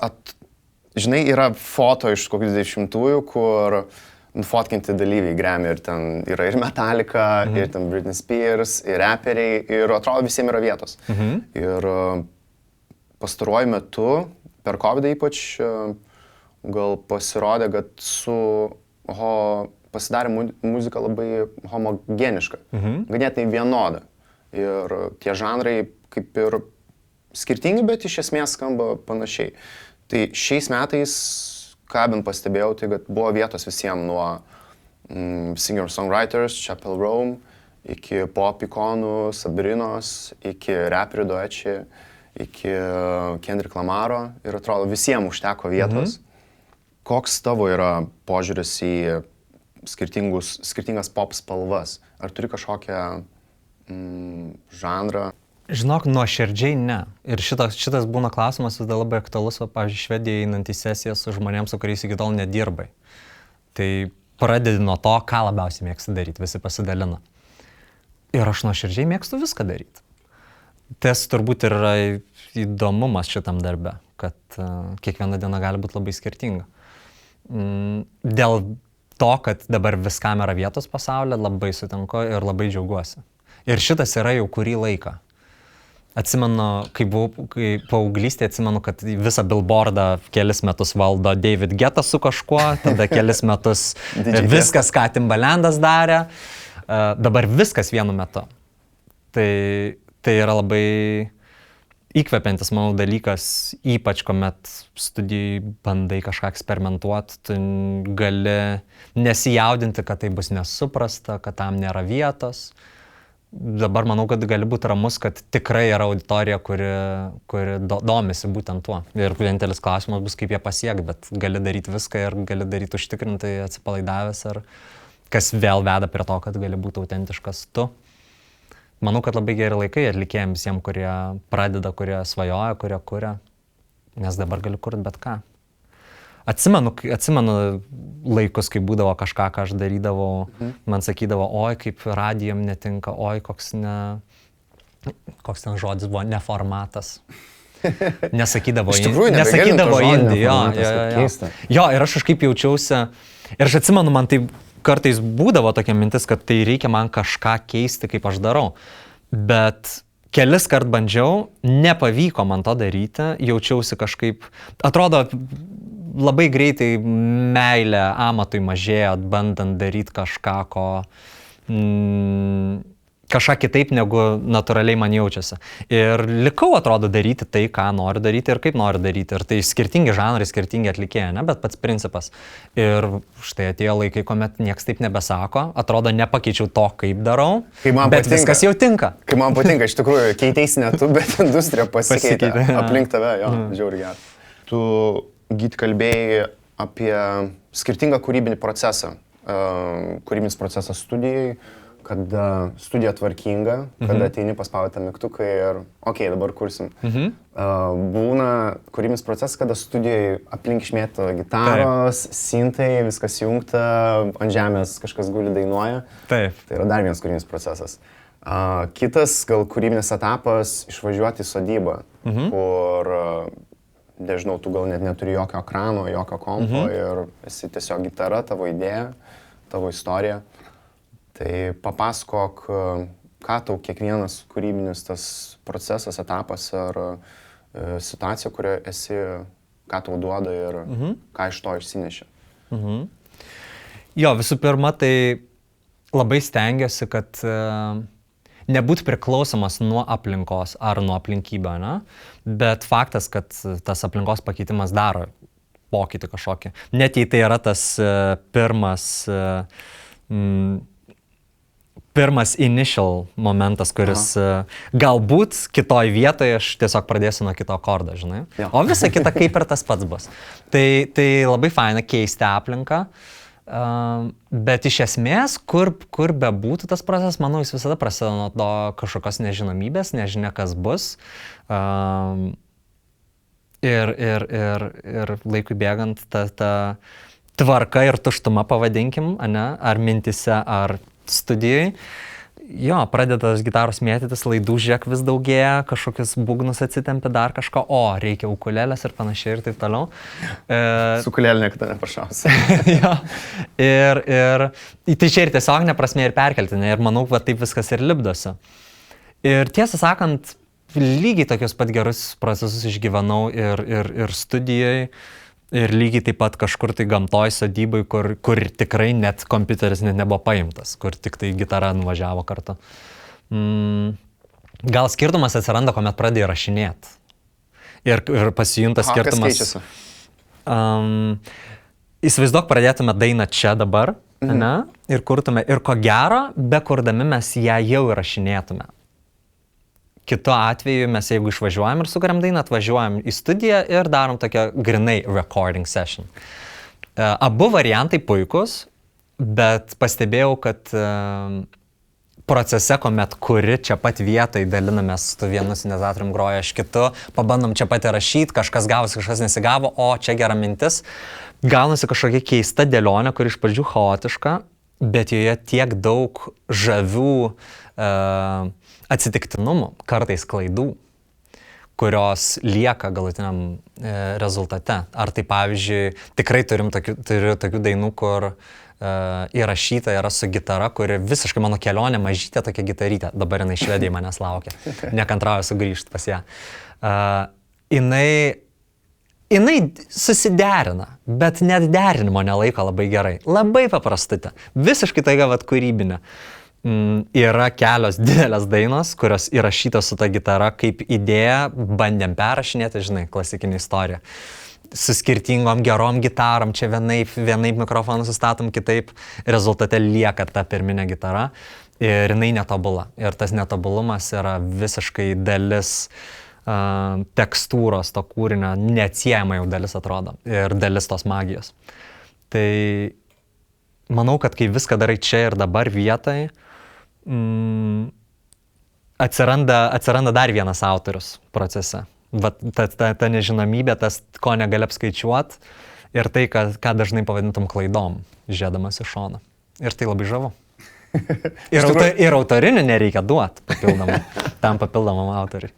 žinai, yra foto iš kokių 20-ųjų, kur nufotkinti dalyviai Grammy ir ten yra ir Metallica, ir ten Britney Spears, ir raperiai, ir atrodo visiems yra vietos. Ir pastaruoju metu, per COVID ypač, gal pasirodė, kad pasidarė muzika labai homogeniška, ganėtinai vienoda. Ir tie žanrai kaip ir skirtingi, bet iš esmės skamba panašiai. Tai šiais metais, ką bent pastebėjau, tai kad buvo vietos visiems nuo singer-songwriters, Chappell Roan, iki pop ikonų, Sabrinos, iki raperių duečių, iki Kendrick Lamaro ir atrodo visiems užteko vietos. Koks tavo yra požiūris į skirtingas pop spalvas? Ar turi kažkokią žanrą? Žinok, nuoširdžiai ne. Ir šitas būna klausimas vis dar labai aktualus, pavyzdžiui, Švedijoje einant į sesiją su žmonėms, su kuriais iki tol nedirbai. Tai pradedi nuo to, ką labiausiai mėgsti daryti, visi pasidalina. Ir aš nuoširdžiai mėgstu viską daryti. Tas turbūt yra įdomumas šitam darbe, kad kiekviena diena gali būti labai skirtinga. Dėl to, kad dabar viskam yra vietos pasaulyje, labai sutinku ir labai džiaugiuosi. Ir šitas yra jau kurį laiką. Atsimenu, kai paauglystėje atsimenu, kad visą billboardą kelis metus valdo David Guetta su kažkuo, tada kelis metus viskas, ką Timbalandas darė, dabar viskas vienu metu. Tai yra labai įkvepiantis, manau, dalykas, ypač kuomet studijai bandai kažką eksperimentuoti, tu gali nesijaudinti, kad tai bus nesuprasta, kad tam nėra vietos. Dabar manau, kad gali būti ramus, kad tikrai yra auditorija, kuri domisi būtent tuo. Ir vienintelis klausimas bus, kaip jie pasiekti, bet gali daryti viską ir gali daryti užtikrintai, atsipalaidavęs, ir kas vėl veda prie to, kad gali būti autentiškas tu. Manau, kad labai geri laikai atlikėjams visiems, kurie pradeda, kurie svajoja, kurie kuria, nes dabar gali kurti bet ką. Atsimenu laikus, kai būdavo kažką, ką aš darydavau, man sakydavo, oi, kaip radijam netinka, oi, koks ten žodis buvo, neformatas. Nesakydavo indie. Jo, ir aš kažkaip jaučiausi, ir aš atsimenu, man tai kartais būdavo tokia mintis, kad tai reikia man kažką keisti, kaip aš darau. Bet kelis kart bandžiau, nepavyko man to daryti, jaučiausi kažkaip, atrodo, labai greitai meilė amatui mažėjo, bandant daryti kažką, kažką kitaip, negu natūraliai man jaučiasi. Ir likau, atrodo, daryti tai, ką noriu daryti ir kaip noriu daryti. Ir tai skirtingi žanrai, skirtingi atlikėjai, ne? Bet pats principas. Ir štai atėjo laikai, kuomet nieks taip nebesako, atrodo, nepakeičiau to, kaip darau, bet viskas jau tinka. Kai man patinka, iš tikrųjų, keiteisi ne tu, bet industrija pasikeitė. Aplink tave, jo, žiauriai gerai. Tu, Gyti, kalbėjai apie skirtingą kūrybinį procesą. Kūrybinis procesas studijai, kada studija tvarkinga, kada ateini paspaudi tą mygtuką ir dabar kursim. Būna kūrybinis procesas, kada studijai aplink išmėto gitaros, sintai, viskas jungta, ant žemės kažkas guli dainuoja. Taip. Tai yra dar vienas kūrybinis procesas. Kitas gal kūrybinis etapas išvažiuoti į sodybą, kur, nežinau, tu gal net neturi jokio ekrano, jokio kompo ir esi tiesiog gitara, tavo idėja, tavo istorija. Tai papasakok, ką tau kiekvienas kūrybinis tas procesas, etapas ar situacija, kurioje esi, ką tau duoda ir ką iš to išsinešia. Jo, visų pirma, tai labai stengiuosi, kad nebūti priklausomas nuo aplinkos ar nuo aplinkybio, ne? Bet faktas, kad tas aplinkos pakeitimas daro pokytį kažkokį. Net jei tai yra tas pirmas initial momentas, kuris galbūt kitoj vietoje aš tiesiog pradėsiu nuo kito akordo, žinai. Jo. O visa kita kaip ir tas pats bus. Tai labai faina keisti aplinką, bet iš esmės, kur bebūtų tas procesas, manau, jis visada prasideda nuo to kažkokios nežinomybės, nežinia kas bus. Ir laikui bėgant ta tvarka ir tuštuma, pavadinkim, ane, ar mintise, ar studijai. Jo, pradeda gitaros mėtytis, laidų žiūrėk vis daugėja, kažkokius būgnus atsitempi, dar kažko, reikia ukulelės ir panašiai ir taip toliau. Su ukulelė niekada neprašausi. Jo. Ir tai čia ir tiesiog neprasmė ir perkeltinė, ir manau, kad taip viskas ir lipdosi. Ir tiesą sakant, lygiai tokius pat gerus procesus išgyvenau ir studijai, ir lygiai taip pat kažkur tai gamtoj sodybai, kur tikrai net kompiuteris net nebuvo paimtas, kur tik tai gitara nuvažiavo kartu. Gal skirtumas atsiranda, kuomet pradėjai rašinėti. Ir pasijunta skirtumas. Kas keičiasi? Įsivaizduok, pradėtume dainą čia dabar, ne? Ir kurtume. Ir ko gero, be kurdami mes ją jau įrašinėtume. Kitu atveju mes, jeigu išvažiuojam ir sukuriam dainą, atvažiuojam į studiją ir darom tokią grinai recording session. Abu variantai puikus, bet pastebėjau, kad procese, kuomet kuri čia pat vietai dalinamės, tu vienu sintetizatorium groja, aš kitu, pabandom čia pat įrašyti, kažkas gavosi, kažkas nesigavo, o čia gera mintis. Gaunasi kažkokia keista dėlionė, kuri iš pradžių chaotiška, bet joje tiek daug žavių atsitiktinumų, kartais klaidų, kurios lieka galutiniam rezultate. Ar tai pavyzdžiui, tikrai turiu tokių dainų, kur įrašyta yra su gitara, kuri visiškai mano kelionė mažytė tokia gitarytė. Dabar jinai Švedijai manęs laukia. Nekantrauju sugrįžti pas ją. Jinai susiderina, bet net derinimo nelaiko labai gerai. Labai paprastutė. Visiškai taiga vat kūrybinė. Yra kelios didelės dainos, kurios įrašytos su ta gitara kaip idėja, bandėm perrašinėti, žinai, klasikinė istorija. Su skirtingom gerom gitarom, čia vienaip mikrofonų sustatom, kitaip, rezultate lieka ta pirminė gitara ir jinai netobula. Ir tas netobulumas yra visiškai dalis tekstūros to kūrinio, neatsiejama jau dalis atrodo ir dalis tos magijos. Tai manau, kad kai viską darai čia ir dabar vietai, atsiranda dar vienas autorius procese. Ta nežinomybė, tas, ko negali apskaičiuoti ir tai, ką dažnai pavadintum klaidom, žiūrėdamas iš šono. Ir tai labai žavu. Ir autorinių nereikia duoti tam papildomam autoriui.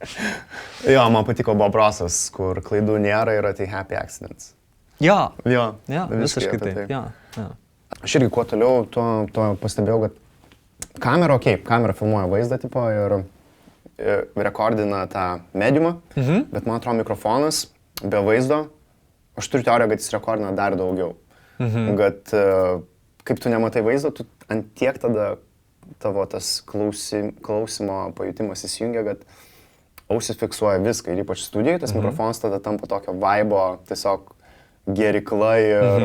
Jo, man patiko Bob Rossas, kur klaidų nėra, yra tai happy accidents. Jo, visiškai visiškai taip. Jo. Aš irgi kuo toliau, tuo pastebėjau, kad kamera filmuoja vaizdą tipo ir rekordina tą mediumą, bet man atrodo mikrofonas be vaizdo, aš turiu teoriją, kad jis rekordina dar daugiau. Kad kaip tu nematai vaizdo, tu ant tiek tada tavo tas klausimo pajutimas įsijungia, kad ausis fiksuoja viską ir ypač studijai, tas mikrofonas tada tampa tokio vaibo, tiesiog gerikla ir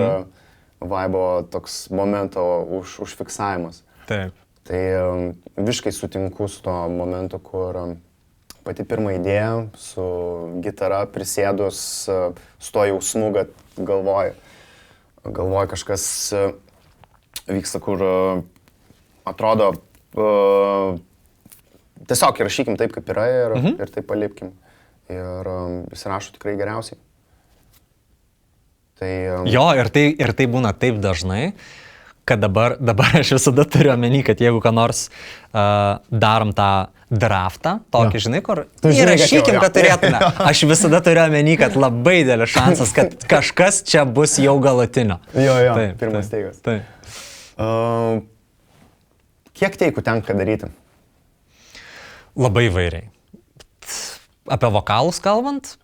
vaibo toks momento užfiksavimas. Taip. Tai visiškai sutinku su to momentu, kur pati pirma idėja su gitara prisėdus su to jausmu, kad galvoju kažkas vyksta, kur atrodo tiesiog įrašykim taip, kaip yra ir taip palipkim. Ir įsirašo tikrai geriausiai. Tai, Jo, ir tai būna taip dažnai, kad dabar aš visada turiu omeny, kad jeigu ką nors darom tą draftą, tokį, žinai, kur įrašykim, kad turėtume. Aš visada turiu omeny, kad labai didelis šansas, kad kažkas čia bus jau galutinio. Jo, taip, pirmas teigas. Taip. Kiek teikų tenka daryti? Labai įvairiai. Apie vokalus kalbant,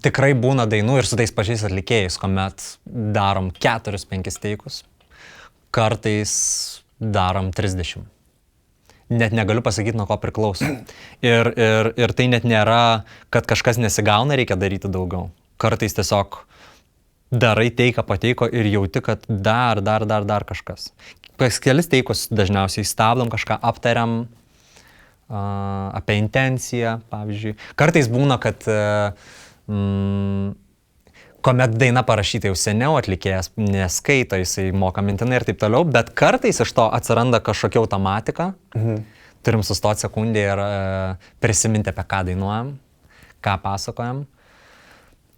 tikrai būna dainų ir su tais pačiais atlikėjais, kuomet darom 4-5 teikus. Kartais darom 30. net negaliu pasakyti, nuo ko priklauso. Ir tai net nėra, kad kažkas nesigauna, reikia daryti daugiau. Kartais tiesiog darai tai, ką pateiko ir jauti, kad dar kažkas. Kelis teikus dažniausiai stabdom, kažką aptariam, apie intenciją, pavyzdžiui. Kartais būna, kad kuomet daina parašyta jau seniau, atlikėjas neskaito, jisai moka mintinai ir taip toliau, bet kartais iš to atsiranda kažkokia automatika. Turim sustoti sekundį ir prisiminti, apie ką dainuojam, ką pasakojam.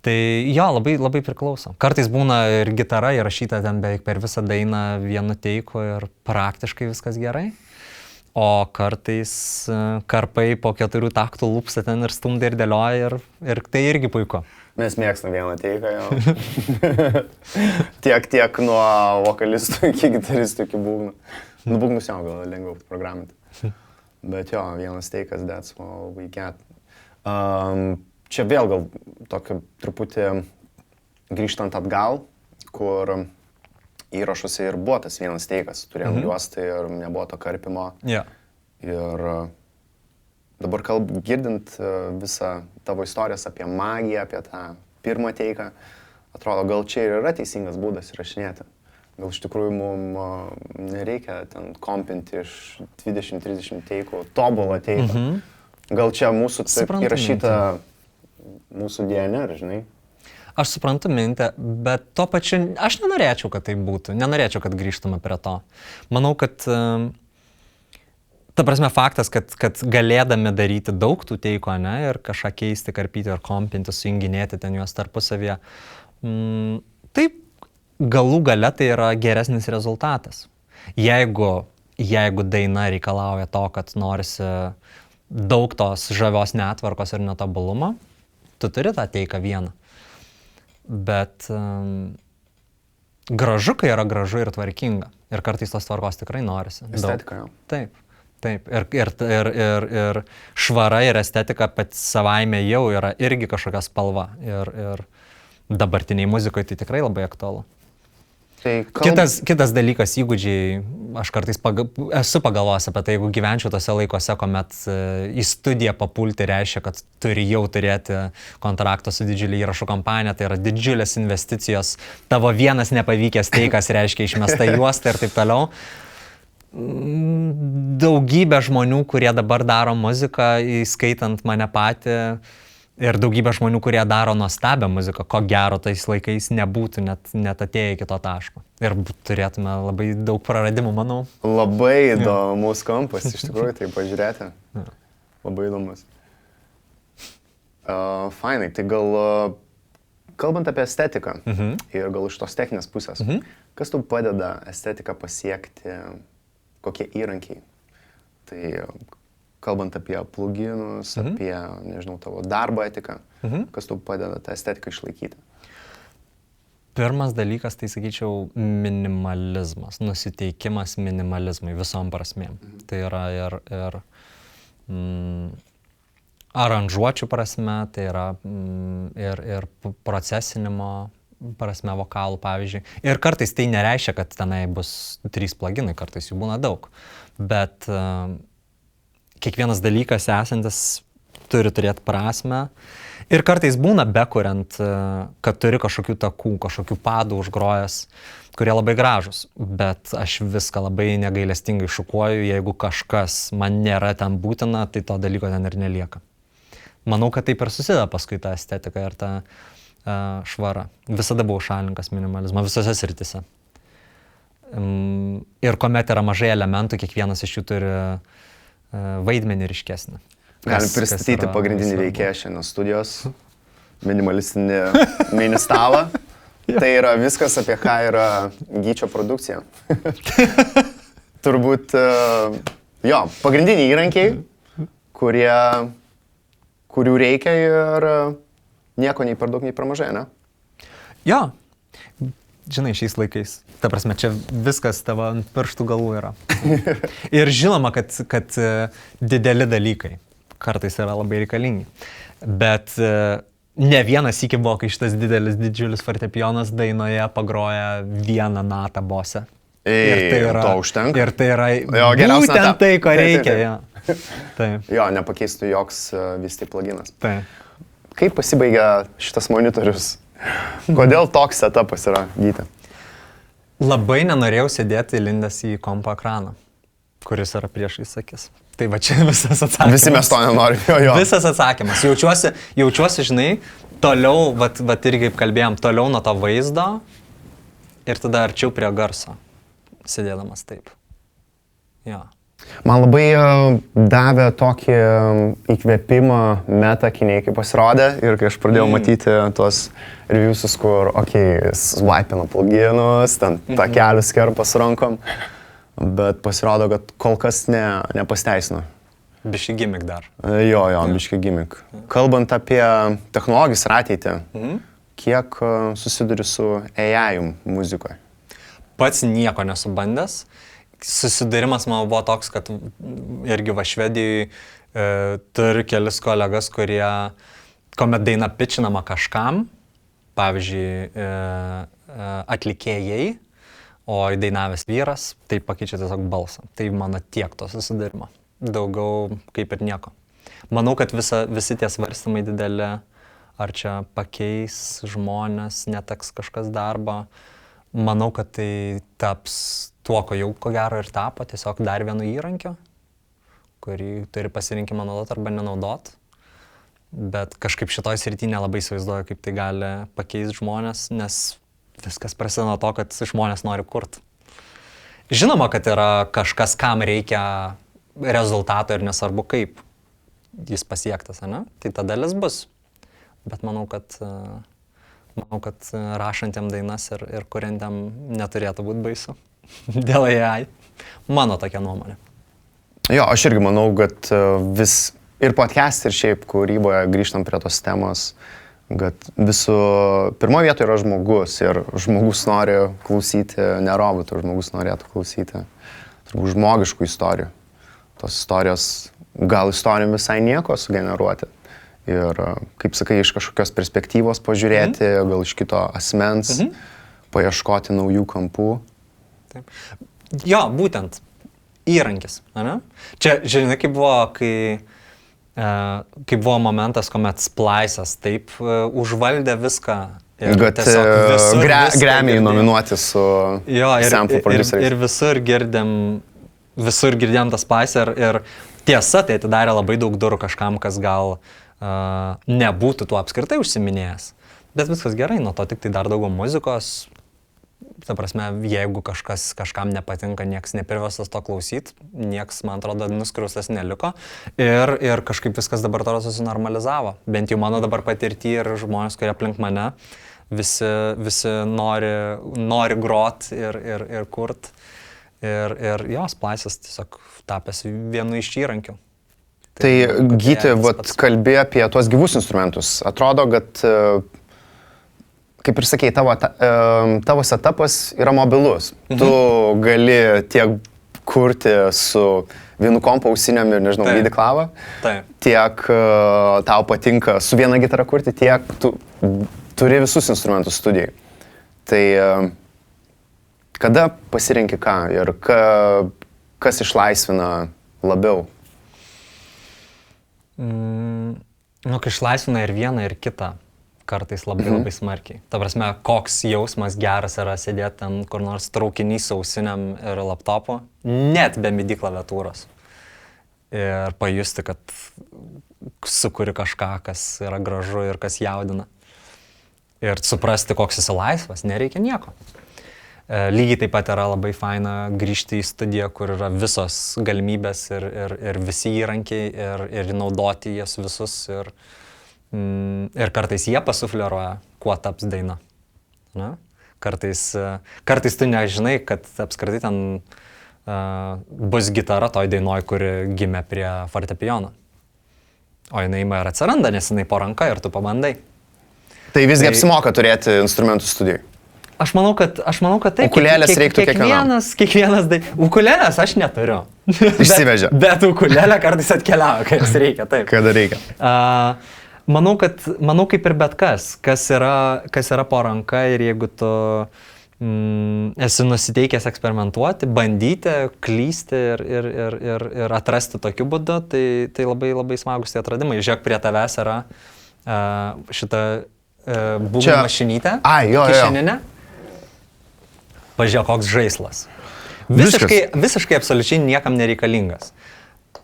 Tai jo, labai priklauso. Kartais būna ir gitara įrašyta ten beveik per visą dainą vienu teiku ir praktiškai viskas gerai. O kartais karpai po 4 taktų lūpsta ten ir stumda ir dėlioja ir tai irgi puiku. Mes mėgstam vieną teiką jau. tiek nuo vokalistų iki gitaristų iki būgnų. Nu, būgnus jau gal lengviau programinti. Bet jo, vienas teikas, that's all we get. Čia vėl gal tokio truputį grįžtant atgal, kur įrašuose ir buvo tas vienas teikas. Turėjom juostą ir nebuvo to karpimo. Yeah. Ir dabar girdint visą tavo istorijas apie magiją, apie tą pirmą teiką, atrodo, gal čia ir yra teisingas būdas įrašinėti. Gal iš tikrųjų mums nereikia ten kompinti iš 20-30 teikų, tobulą teiką. Gal čia mūsų įrašyta mūsų DNR, žinai? Aš suprantu mintę, bet tuo pačiu aš nenorėčiau, kad tai būtų. Nenorėčiau, kad grįžtume prie to. Manau, kad ta prasme faktas, kad galėdami daryti daug tų teikų, ne, ir kažką keisti, karpyti ar kompinti, sujunginėti ten juos tarpusavyje, taip galų gale tai yra geresnis rezultatas. Jeigu daina reikalauja to, kad norisi daug tos žavios netvarkos ir netobulumo, tu turi tą teiką vieną. Bet gražu, kai yra gražu ir tvarkinga. Ir kartais tos tvarkos tikrai norisi. Estetika jau. Taip. Ir švara ir estetika pati savaime jau yra irgi kažkokia spalva. Ir dabartiniai muzikoje tai tikrai labai aktualu. Tai Kitas dalykas, įgūdžiai, aš kartais esu pagalvojęs apie tai, jeigu gyvenčiau tose laikose, kuomet į studiją papulti reiškia, kad turi jau turėti kontraktą su didžiulė įrašų kompanija, tai yra didžiulės investicijos, tavo vienas nepavykęs teikas reiškia išmesta juosta ir taip toliau. Daugybė žmonių, kurie dabar daro muziką, įskaitant mane patį, ir daugybė žmonių, kurie daro nuostabią muziką, ko gero tais laikais nebūtų net atėję iki to taško. Ir turėtume labai daug praradimų, manau. Labai įdomus kampas, iš tikrųjų, tai pažiūrėti. Labai įdomus. Fainai, tai gal kalbant apie estetiką ir gal iš tos techninės pusės, kas tau padeda estetiką pasiekti, kokie įrankiai? Tai kalbant apie pluginus, apie, nežinau, tavo darbo etiką, kas tau padeda tą estetiką išlaikyti? Pirmas dalykas, tai sakyčiau, minimalizmas, nusiteikimas minimalizmui visom prasmėm. Tai yra ir aranžuočių prasme, tai yra ir procesinimo prasme vokalų, pavyzdžiui. Ir kartais tai nereiškia, kad tenai bus 3 pluginai, kartais jų būna daug. Bet kiekvienas dalykas esantis turi turėti prasme. Ir kartais būna bekuriant, kad turi kažkokių takų, kažkokių padų užgrojęs, kurie labai gražus. Bet aš viską labai negailestingai šukuoju, jeigu kažkas man nėra ten būtina, tai to dalyko ten ir nelieka. Manau, kad taip ir susideda paskui ta estetika ir ta švara. Visada buvau šalininkas minimalizmo visose srityse. Ir kuomet yra mažai elementų, kiekvienas iš jų turi vaidmenį ryškesnį. Galim pristatyti pagrindinį veikėją šiandien studijos, minimalistinį mini stalą. Tai yra viskas, apie ką yra Gyčio produkcija. Turbūt, jo, pagrindiniai įrankiai, kurių reikia ir nieko nei per daug, nei per mažai, ne? Jo. Žinai, šiais laikais. Ta prasme, čia viskas tavo ant pirštų galų yra. Ir žinoma, kad dideli dalykai kartais yra labai reikalingi. Bet ne vienas sykį buvo, kai šitas didžiulis fortepijonas dainoje pagroja vieną natą bose. Ir tai yra, to užtenka. ir tai yra Jo, geriausia būtent nata. tai, ko Taip, reikia. taip, Jo. Taip, Jo, nepakeistų joks VST pluginas. taip. Kaip pasibaigia šitas monitorius? Kodėl toks setupas yra, Gyti? Labai nenorėjau sėdėti įlindęs į kompo ekraną, kuris yra priešais akis. Tai va čia visas atsakymas. Visi mes to nenorim, jo. Visas atsakymas. Jaučiuosi, žinai, toliau, vat irgi kaip kalbėjom, toliau nuo to vaizdo ir tada arčiau prie garso, sėdėdamas taip. Jo. Man labai davė tokį įkvėpimą metakiniai, kai pasirodė ir kai aš pradėjau matyti tuos reviewsus, kur, swipina pluginus, ten takelius kerpa su rankom, bet pasirodo, kad kol kas nepasteisino. Biški gimmick dar. Jo, biški gimmick. Kalbant apie technologijas ir ateitį, kiek susiduri su AI muzikoje? Pats nieko nesubandęs. Susidarimas man buvo toks, kad irgi va Švedijai turi kelis kolegas, kuomet daina pitchinama kažkam, pavyzdžiui, atlikėjai, o įdainavęs vyras, tai pakeičia tiesiog balsą. Tai mano tiek to susidarimo. Daugiau kaip ir nieko. Manau, kad visi tie svarstymai dideli, ar čia pakeis žmonės, neteks kažkas darbo. Manau, kad tai taps tuo, ko jau ko gero ir tapo, tiesiog dar vienu įrankiu, kurį turi pasirinkimą naudot arba nenaudot. Bet kažkaip šitoj srity nelabai įsivaizduoju, kaip tai gali pakeisti žmonės, nes viskas prasideda nuo to, kad žmonės nori kurti. Žinoma, kad yra kažkas, kam reikia rezultato ir nesvarbu kaip jis pasiektas, ne? Tai ta dalis bus. Bet manau, kad rašantiem dainas ir kuriantiem neturėtų būti baisu. Dėl AI. Mano tokia nuomonė. Jo, aš irgi manau, kad vis ir podcast, ir šiaip kūryboje grįžtam prie tos temos, kad visų pirmoje vietoje yra žmogus ir žmogus nori klausyti ne robotų, žmogus norėtų klausyti turbūt žmogiškų istorijų. Tos istorijos, gal istorijom visai nieko sugeneruoti. Ir, kaip sakai, iš kažkokios perspektyvos pažiūrėti, gal iš kito asmens, paieškoti naujų kampų. Taip. Jo, būtent įrankis, ne? Čia, žinai, kaip buvo, kai buvo momentas, kuomet Splice'as taip užvaldė viską. Kad Grammy nominuoti su sample produceriais. Ir visur girdėm tą Splice ir tiesa, tai atidarė labai daug durų kažkam, kas gal nebūtų tuo apskritai užsiminėjęs. Bet viskas gerai, nuo to tik tai dar daugiau muzikos. Ta prasme, jeigu kažkam nepatinka, nieks neprivestas to klausyti, nieks, man atrodo, nuskriaustas neliko ir kažkaip viskas dabar toro susinormalizavo. Bent jau mano dabar patirtį ir žmonės, kurie aplink mane, visi nori grot ir kurt. Ir jo, Splice'as tiesiog tapęs vienu iš įrankių. Tai Gyti, kalbė apie tuos gyvus instrumentus. Atrodo, kad kaip ir sakei, tavo setupas yra mobilus. Tu gali tiek kurti su vienu kompo ausinėm ir, nežinau, lydi klavą. Tiek tau patinka su viena gitara kurti, tiek tu turi visus instrumentus studijai. Tai kada pasirinki ką ir kas išlaisvina labiau? Kai išlaisvina ir vieną, ir kitą. Kartais labai smarkiai. Ta prasme, koks jausmas geras yra sėdėti ten kur nors traukinys su ausinėm ir laptopu, net be MIDI klaviatūros. Ir pajusti, kad sukuri kažką, kas yra gražu ir kas jaudina. Ir suprasti, koks esi laisvas, nereikia nieko. Lygiai taip pat yra labai faina grįžti į studiją, kur yra visos galimybės ir visi įrankiai ir naudoti jas visus. Ir kartais jie pasufleruoja, kuo taps daina. Na? Kartais tu nežinai, kad apskritai ten bus gitara toj dainoj, kuri gimė prie fortepijono. O jinai ir atsiranda, nes jinai po ranka ir tu pabandai. Tai visgi apsimoka turėti instrumentų studijai? Aš manau, kad taip. Ukulėlės reiktų kiekvienam. Ukulėlės aš neturiu. Išsivežė. Bet ukulėlė kartais atkeliauja, kai jas reikia. Taip. Kada reikia. Manau, kaip ir bet kas yra po ranka ir jeigu tu esi nusiteikęs eksperimentuoti, bandyti, klysti ir atrasti tokiu būdu, tai labai, labai smagus tie atradimai. Žiūrėk, prie tavęs yra šitą būgnų mašinytę, kišeninę. Pažiūrėk, koks žaislas. Visiškai absoliučiai niekam nereikalingas.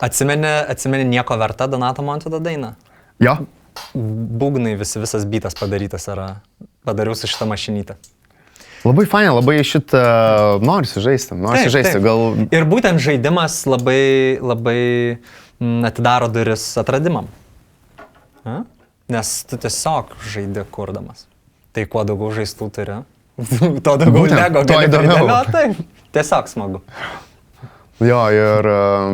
Atsimeni nieko verta Donato Montvydo dainą? Jo. Būgnai visas bytas padarytas yra. Padariau su šitą mašinytę. Labai fainai, labai šitą norisi žaisti. Gal... Ir būtent žaidimas labai, labai atidaro duris atradimam. Nes tu tiesiog žaidi kurdamas. Tai kuo daugiau žaistų turi, to daugiau lego gali pridėlioti. Taip, tiesiog smagu. Jo, ir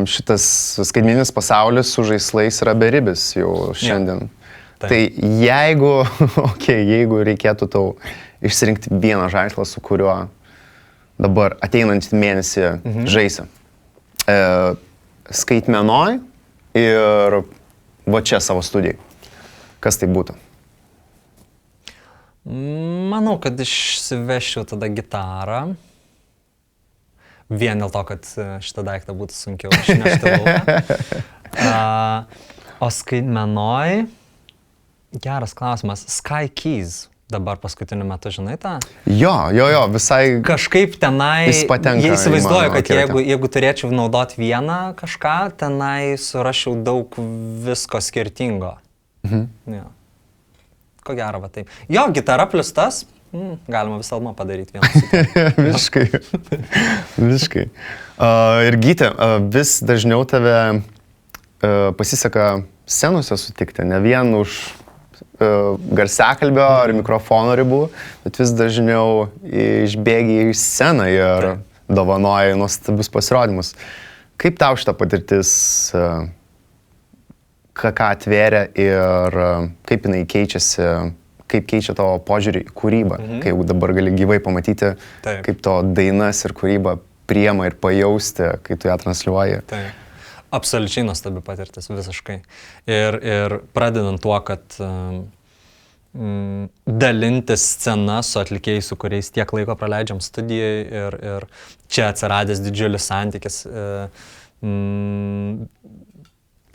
šitas skaitmeninis pasaulis su žaislais yra beribis jau šiandien. Ja. Tai jeigu reikėtų tau išsirinkti vieną žaislą, su kuriuo dabar ateinantį mėnesį žaisi, skaitmenoj ir va čia savo studijai, kas tai būtų? Manau, kad išsivešiu tada gitarą. Vien dėl to, kad šitą daiktą būtų sunkiau išnešti lauką. O skaitmenoj, geras klausimas, Sky Keys dabar paskutiniu metu, žinai tą? Jo, visai. Kažkaip tenai, jie įsivaizduoju, kad jeigu turėčiau naudoti vieną kažką, tenai surašiau daug visko skirtingo. Jo. Ko gero, va taip. Jo, gitara plus tas. Galima visą albumą padaryti vieną. Visiškai. Ir Gytė, vis dažniau tave pasiseka scenose sutikti, ne vien už garsiakalbio ar mikrofono ribų, bet vis dažniau išbėgi į sceną ir dovanoji nuostabius pasirodymus. Kaip tau šitą patirtis, ką atvėrė ir kaip jinai keičiasi, kaip keičia tavo požiūrį į kūrybą, kai jau dabar gali gyvai pamatyti, kaip to dainas ir kūrybą priema ir pajausti, kai tu ją transliuoji. Taip. Absoliučiai nuostabi patirtis, visiškai. Ir pradedant tuo, kad dalintis scena su atlikėjais, su kuriais tiek laiko praleidžiam studijai ir čia atsiradęs didžiulis santykis,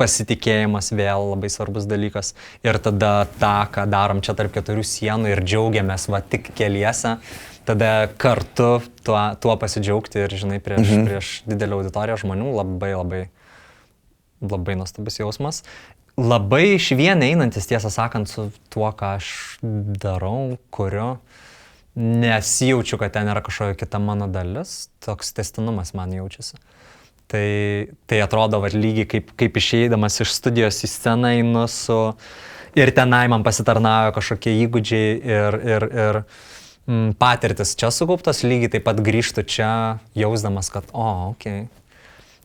pasitikėjimas vėl labai svarbus dalykas. Ir tada tą, ką darom čia tarp keturių sienų ir džiaugiamės va tik keliese, tada kartu tuo pasidžiaugti ir, žinai, prieš didelį auditoriją žmonių labai nuostabus jausmas. Labai išvien einantis, tiesą sakant, su tuo, ką aš darau, kuriu, nesijaučiu, kad ten yra kažkokia kita mano dalis, toks tęstinumas man jaučiasi. Tai atrodo, va, lygiai kaip išeidamas iš studijos į sceną einu ir tenai man pasitarnauja kažkokie įgūdžiai ir patirtis čia sukauptos, lygiai taip pat grįžtu čia, jausdamas, kad, okei.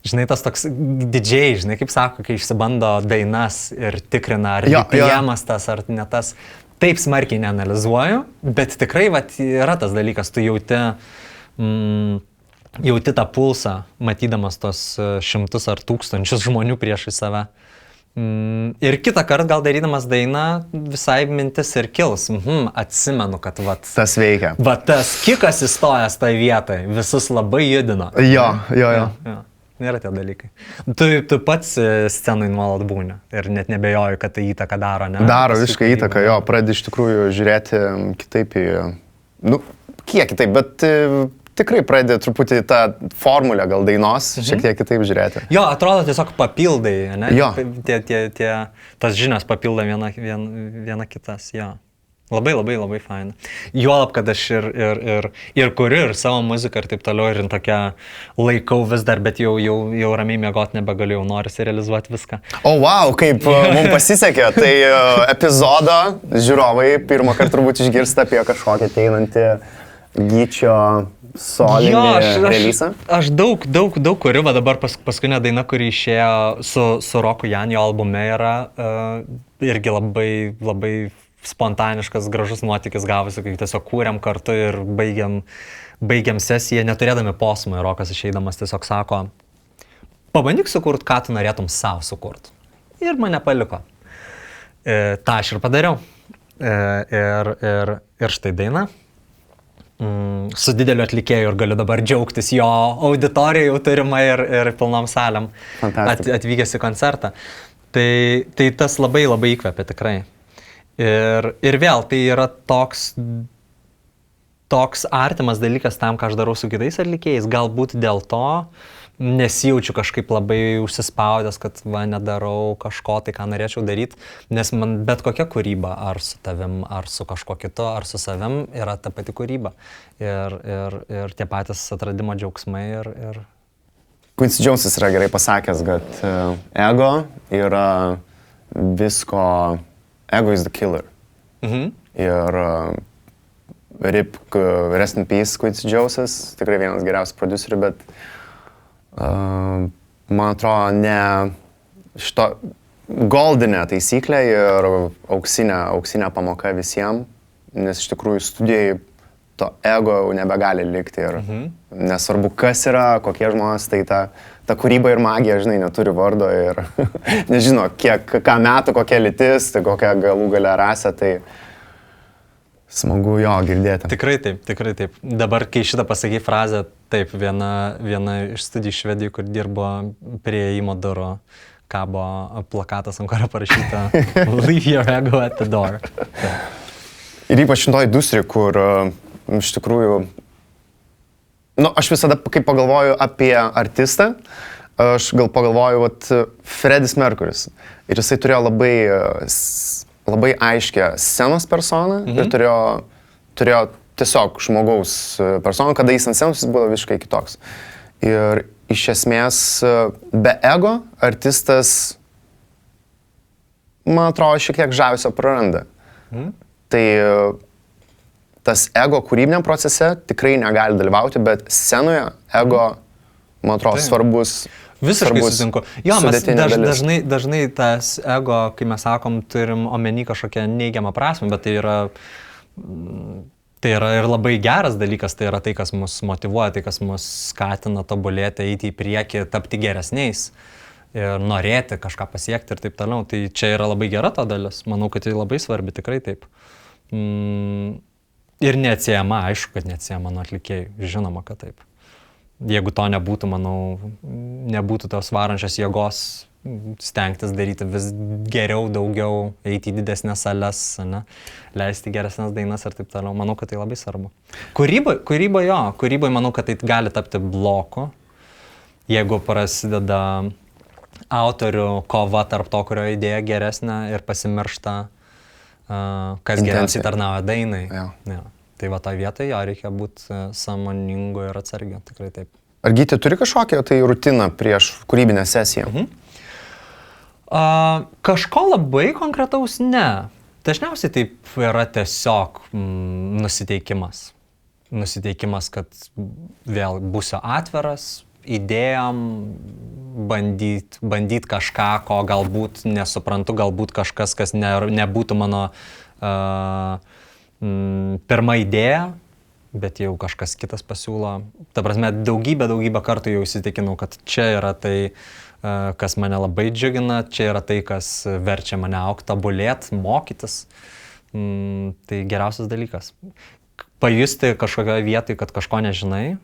Žinai, tas toks didžiai, žinai, kaip sako, kai išsibando dainas ir tikrina, ar BPM-as tas, ar ne tas, taip smarkiai neanalizuoju, bet tikrai, va, yra tas dalykas, tu jauti tą pulsą, matydamas tos šimtus ar tūkstančius žmonių priešai save. Ir kitą kartą gal darydamas dainą visai mintis ir kils. Atsimenu, kad tas veikia. Tas kikas įstojęs tai vietai, visus labai judino. Jo. Nėra tie dalykai. Tu pats scenai nuolat būni ir net nebejoju, kad tai įtaką daro, ne? Daro visiškai įtaką, jo. Pradedi iš tikrųjų žiūrėti kitaip į... kiek kitaip, bet... Tikrai pradėjo truputį tą formulę gal dainos, šiek tiek kitaip žiūrėti. Jo, atrodo tiesiog papildai, ne? Jo. Tas žinios papilda viena kitas, jo. Labai faina. Juolab, kad aš ir kuriu, ir savo muziką, ir taip toliau, ir tokia laikau vis dar, bet jau ramiai miegoti nebegaliu, norisi realizuoti viską. Wow, kaip mums pasisekė. Tai epizodą žiūrovai pirmą kartą turbūt išgirsta apie kažkokią ateinantį Gyčio solinį releasą? Aš daug kuriu, va dabar paskutinė daina, kuri išėjo su Roku Jan, jo albume yra irgi labai spontaniškas, gražus nuotykis gavosi, kai tiesiog kūrėm kartu ir baigiam sesiją, neturėdami posmą, ir Rokas išeidamas tiesiog sako, pabandyk sukurt, ką tu norėtum savo sukurt. Ir mane paliko. Ta aš ir padariau. Ir štai daina. su dideliu atlikėju ir galiu dabar džiaugtis jo auditorija jau turima ir pilnom salėm atvykęs į koncertą. Tai tas labai labai įkvepia tikrai. Ir vėl tai yra toks artimas dalykas tam, ką aš darau su kitais atlikėjais. Galbūt dėl to nesijaučiu kažkaip labai užsispaudęs, kad nedarau kažko tai, ką norėčiau daryti, nes man bet kokia kūryba, ar su tavim, ar su kažkuo kitu, ar su savim, yra ta pati kūryba. Ir tie patys atradimo džiaugsmai ir... Quincy Jonesas yra gerai pasakęs, kad ego yra visko... Ego is the killer. Ir rest in peace Quincy Jonesas, tikrai vienas geriausių producerių, bet man atrodo, ne šito goldinė taisyklė ir auksinė pamoka visiems, nes iš tikrųjų studijai to ego jau nebegali likti ir nesvarbu, kas yra, kokie žmonės, tai ta kūryba ir magija, žinai, neturi vardo ir nežino, ką metų, kokia lytis, tai kokia galų galia rasė, tai smagu jo girdėti. Tikrai taip. Dabar, kai šitą pasakai frazę, taip, viena iš studijų Švedijų, kur dirbo prie įėjimo durų, kabo plakatas, ant kurio parašyta Leave your ego at the door. Ir ypač šitoj industrijai, kur iš tikrųjų, aš visada, kai pagalvoju apie artistą, aš gal pagalvoju, Freddis Mercury's. Ir jisai turėjo labai aiškę scenos personą ir turėjo tiesiog žmogaus personą, kada jis ant scenos jis buvo visiškai kitoks. Ir iš esmės be ego artistas, man atrodo, šiek tiek žavesio praranda. Tai tas ego kūrybiniam procese tikrai negali dalyvauti, bet scenoje ego, man atrodo, svarbus. Visiškai sutinku. Jo, mes dažnai tas ego, kai mes sakom, turim omeny kažkokią neigiamą prasmę, bet tai yra ir labai geras dalykas, tai yra tai, kas mus motyvuoja, tai, kas mus skatina tobulėti, eiti į priekį, tapti geresniais ir norėti kažką pasiekti ir taip toliau. Tai čia yra labai gera ta dalis. Manau, kad tai labai svarbi, tikrai taip. Ir neatsiejama, aišku, kad neatsiejama nuo atlikėjų. Žinoma, kad taip. Jeigu to nebūtų, manau, nebūtų tos varančios jėgos stengtis daryti vis geriau, daugiau, eiti į didesnės sales, leisti geresnės dainas ir taip toliau. Manau, kad tai labai svarbu. Kūrybai manau, kad tai gali tapti bloku, jeigu prasideda autorių kova tarp to, kurio idėja geresnė ir pasimiršta, kas geriausiai tarnauja dainai. Ja. Tai va tą vietą jo reikia būti sąmoningu ir atsargiu, tikrai taip. Ar Gyti turi kažkokią tai rutiną prieš kūrybinę sesiją? Kažko labai konkretaus ne. Dažniausiai taip yra tiesiog nusiteikimas. Nusiteikimas, kad vėl būsiu atviras idėjom, bandyt kažką, ko galbūt nesuprantu, galbūt kažkas, kas nebūtų mano pirma idėja, bet jau kažkas kitas pasiūlo. Ta prasme, daugybę kartų jau įsitikinau, kad čia yra tai, kas mane labai džiugina, čia yra tai, kas verčia mane augti, tobulėti, mokytis. Tai geriausias dalykas. Pajusti kažkokioje vietoje, kad kažko nežinai,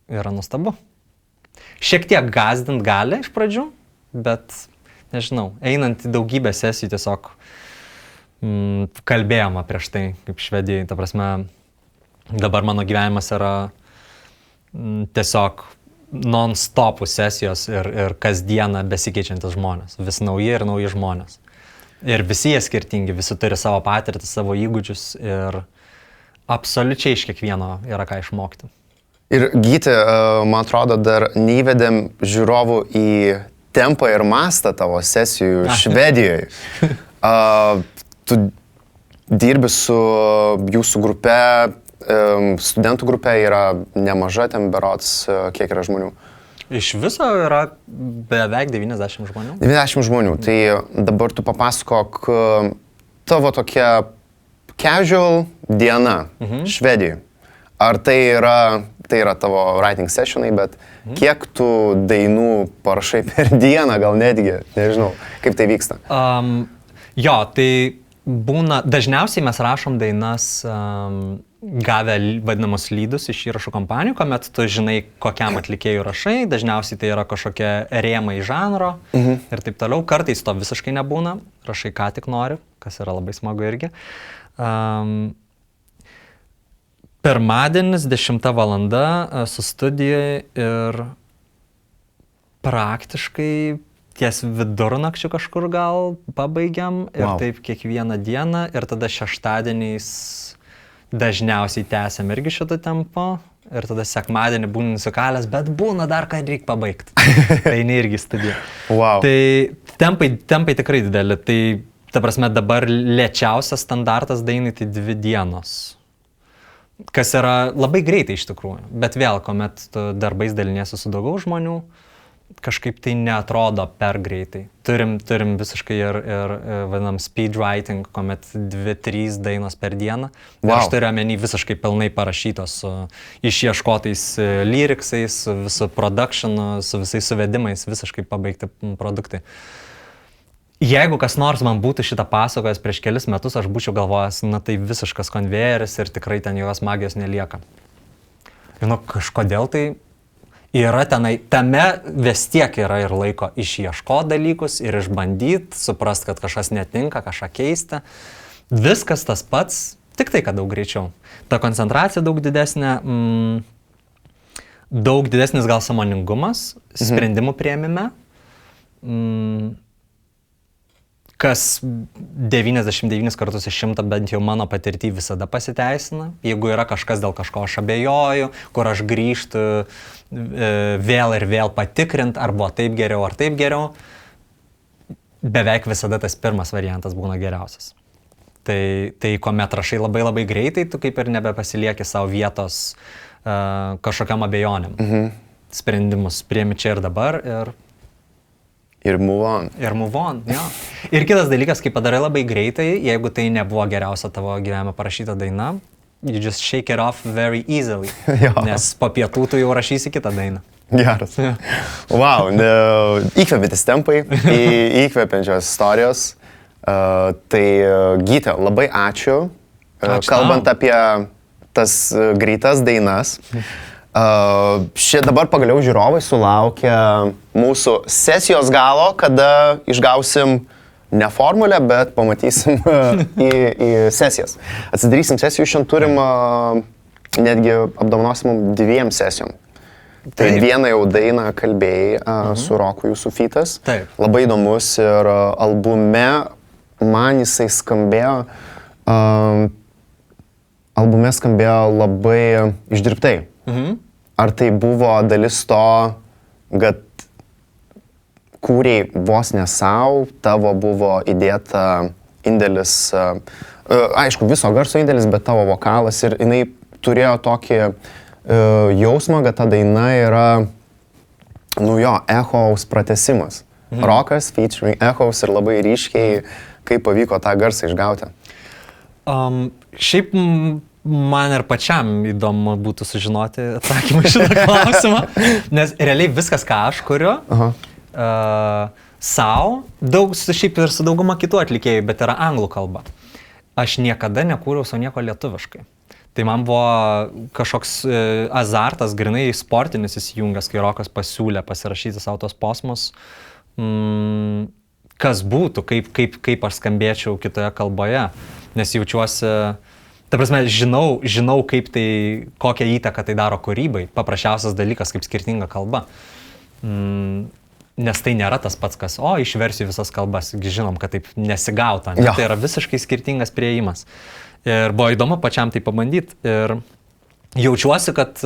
yra nuostabu. Šiek tiek gąsdint gali iš pradžių, bet nežinau, einant į daugybę sesijų tiesiog kalbėjome prieš tai, kaip Švedijai. Ta prasme, dabar mano gyvenimas yra tiesiog non-stopų sesijos ir kasdieną besikeičiantis žmonės. Vis nauji ir nauji žmonės. Ir visi jie skirtingi, visi turi savo patirtį, savo įgūdžius ir absoliučiai iš kiekvieno yra ką išmokti. Ir Gyti, man atrodo, dar neįvedėm žiūrovų į tempą ir mastą tavo sesijų Švedijoje. Tu dirbi su jūsų grupe, studentų grupė yra nemaža, ten berods kiek yra žmonių? Iš viso yra beveik 90 žmonių. 90 žmonių. Tai dabar tu papasakok tavo tokia casual diena Švedijoje. Ar tai yra tavo writing sessionai, bet kiek tu dainų parašai per dieną, gal netgi, nežinau, kaip tai vyksta? Jo, tai būna, dažniausiai mes rašom dainas gavę vadinamus lydus iš įrašų kompanijų, kuomet tu žinai, kokiam atlikėjui rašai, dažniausiai tai yra kažkokie rėmai žanro ir taip toliau. Kartais to visiškai nebūna, rašai ką tik nori, kas yra labai smagu irgi. Pirmadienis 10 valanda su studijoje ir praktiškai ties vidurnakčiu kažkur gal pabaigiam ir taip kiekvieną dieną ir tada šeštadieniais dažniausiai tęsiam irgi šitą tempą ir tada sekmadienį būni nusikalęs, bet būna dar, kad reikia pabaigti. Tai ne irgi studija. Wow. Tai tempai tikrai dideli. Tai ta prasme dabar lėčiausias standartas dainai tai 2 dienos. Kas yra labai greitai iš tikrųjų. Bet vėl, kuomet tu darbais daliniesi su daugiau žmonių, kažkaip tai neatrodo per greitai. Turim visiškai ir vadinam speed writing, kuomet 2-3 dainos per dieną. Wow. Aš turiu omeny visiškai pilnai parašytos su išieškotais lyriksais, su visu productionu, su visais suvedimais, visiškai pabaigti produktai. Jeigu kas nors man būtų šitą pasakojęs prieš kelis metus, aš būčiau galvojęs, na tai visiškas konvejeris ir tikrai ten jos magijos nelieka. Žinau, kažkodėl tai yra tenai, tame vis tiek yra ir laiko išieškoti dalykus ir išbandyti, suprast, kad kažkas netinka, kažką keisti. Viskas tas pats, tik tai, kad daug greičiau. Ta koncentracija daug didesnė, daug didesnis gal sąmoningumas sprendimų priėmime, kas 99 kartus iš 100 bent jau mano patirtį visada pasiteisina. Jeigu yra kažkas dėl kažko aš abejoju, kur aš grįžtu vėl ir vėl patikrint, ar buvo taip geriau, ar taip geriau, beveik visada tas pirmas variantas būna geriausias. Tai kuomet rašai labai labai greitai, tu kaip ir nebepasilieki savo vietos kažkokiam abejonėm. Sprendimus priemi čia ir dabar ir move on. Ir move on, jo. Ir kitas dalykas, kai padarai labai greitai, jeigu tai nebuvo geriausia tavo gyvenime parašyta daina, you just shake it off very easily. Nes po pietų tu jau rašysi kitą dainą. Geras. Wow, įkvepiantis tempai, įkvepiančios istorijos. Tai Gyte, labai ačiū. Kalbant apie tas greitas dainas. Dabar pagaliau žiūrovai sulaukia mūsų sesijos galo, kada išgausim ne formulę, bet pamatysim į sesijas. Atsidarysim sesijų, šiandien turim netgi apdovanosim 2 sesijom. Tai vieną jau dainą kalbėjai su Roku jūsų featas. Labai įdomus ir albume man jisai skambėjo, labai išdirbtai. Ar tai buvo dalis to, kad kūrei vos ne savo, tavo buvo įdėta indėlis, aišku, viso garso indėlis, bet tavo vokalas ir jinai turėjo tokį jausmą, kad ta daina yra, Echoes pratęsimas. Rokas featuring Echoes ir labai ryškiai, kaip pavyko tą garsą išgauti. Šiaip man ir pačiam įdomu būtų sužinoti atsakymą šitą klausimą, nes realiai viskas, ką aš kuriu, savo, šiaip ir su dauguma kitų atlikėjų, bet yra anglų kalba. Aš niekada nekūriau savo nieko lietuviškai. Tai man buvo kažkoks azartas, grinai sportinis įsijungęs, kai Rokas pasiūlė pasirašyti savo tos posmus, kas būtų, kaip aš skambėčiau kitoje kalboje, nes jaučiuosi. Ta prasme, žinau kaip tai, kokią įtaką tai daro kūrybai. Paprasčiausias dalykas, kaip skirtinga kalba. Nes tai nėra tas pats, kas, išversiu visas kalbas. Žinom, kad taip nesigauta. Tai yra visiškai skirtingas priėjimas. Ir buvo įdomu pačiam tai pabandyti. Ir jaučiuosi, kad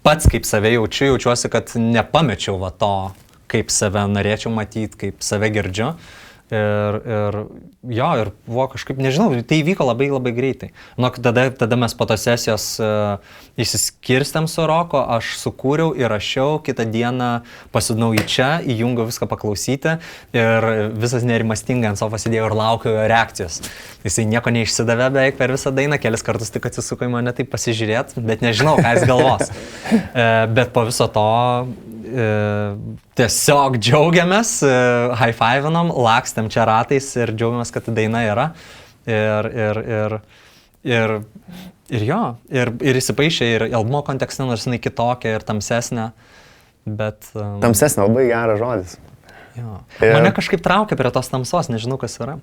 pats kaip save jaučiuosi, kad nepamečiau to, kaip save norėčiau matyti, kaip save girdžiu. Ir buvo kažkaip, nežinau, tai įvyko labai labai greitai. Tada mes po tos sesijos išsiskirstėm su Roku, aš sukūriau, įrašiau, kitą dieną pasidinau į čia, įjungiau viską paklausyti ir visas nerimastingai ant sofos sėdėjau ir laukiau jo reakcijos. Jisai nieko neišsidavė beveik per visą dainą, kelis kartus tik atsisuko į mane taip pasižiūrėti, bet nežinau, ką jis galvos. Bet po viso to tiesiog džiaugiamės, high-five'inam, lakstėm čia ratais ir džiaugiamės, kad daina yra. Ir Ir jo, ir įsipaišė, ir albumo kontekste, nors jinai kitokia ir tamsesnė, bet... Tamsesnė, labai geras žodis. Jo. Mane kažkaip traukia prie tos tamsos, nežinau, kas yra.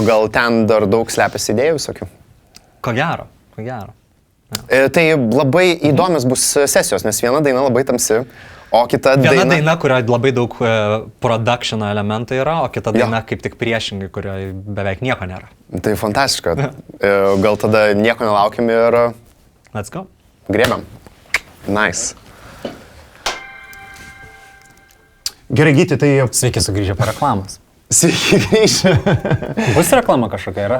Gal ten dar daug slepiasi idėjų visokių? Ko gero. Tai labai įdomios bus sesijos, nes viena daina labai tamsi, o kita Viena daina, kurioje labai daug production elementų yra, o kita daina kaip tik priešingai, kurioje beveik nieko nėra. Tai fantastiška. Gal tada nieko nelaukiam ir... Let's go. Grėbiam. Nice. Gerai, Gyti, tai... Sveiki sugrįžę po reklamos. Sveiki grįžę. Bus reklama kažkokia yra?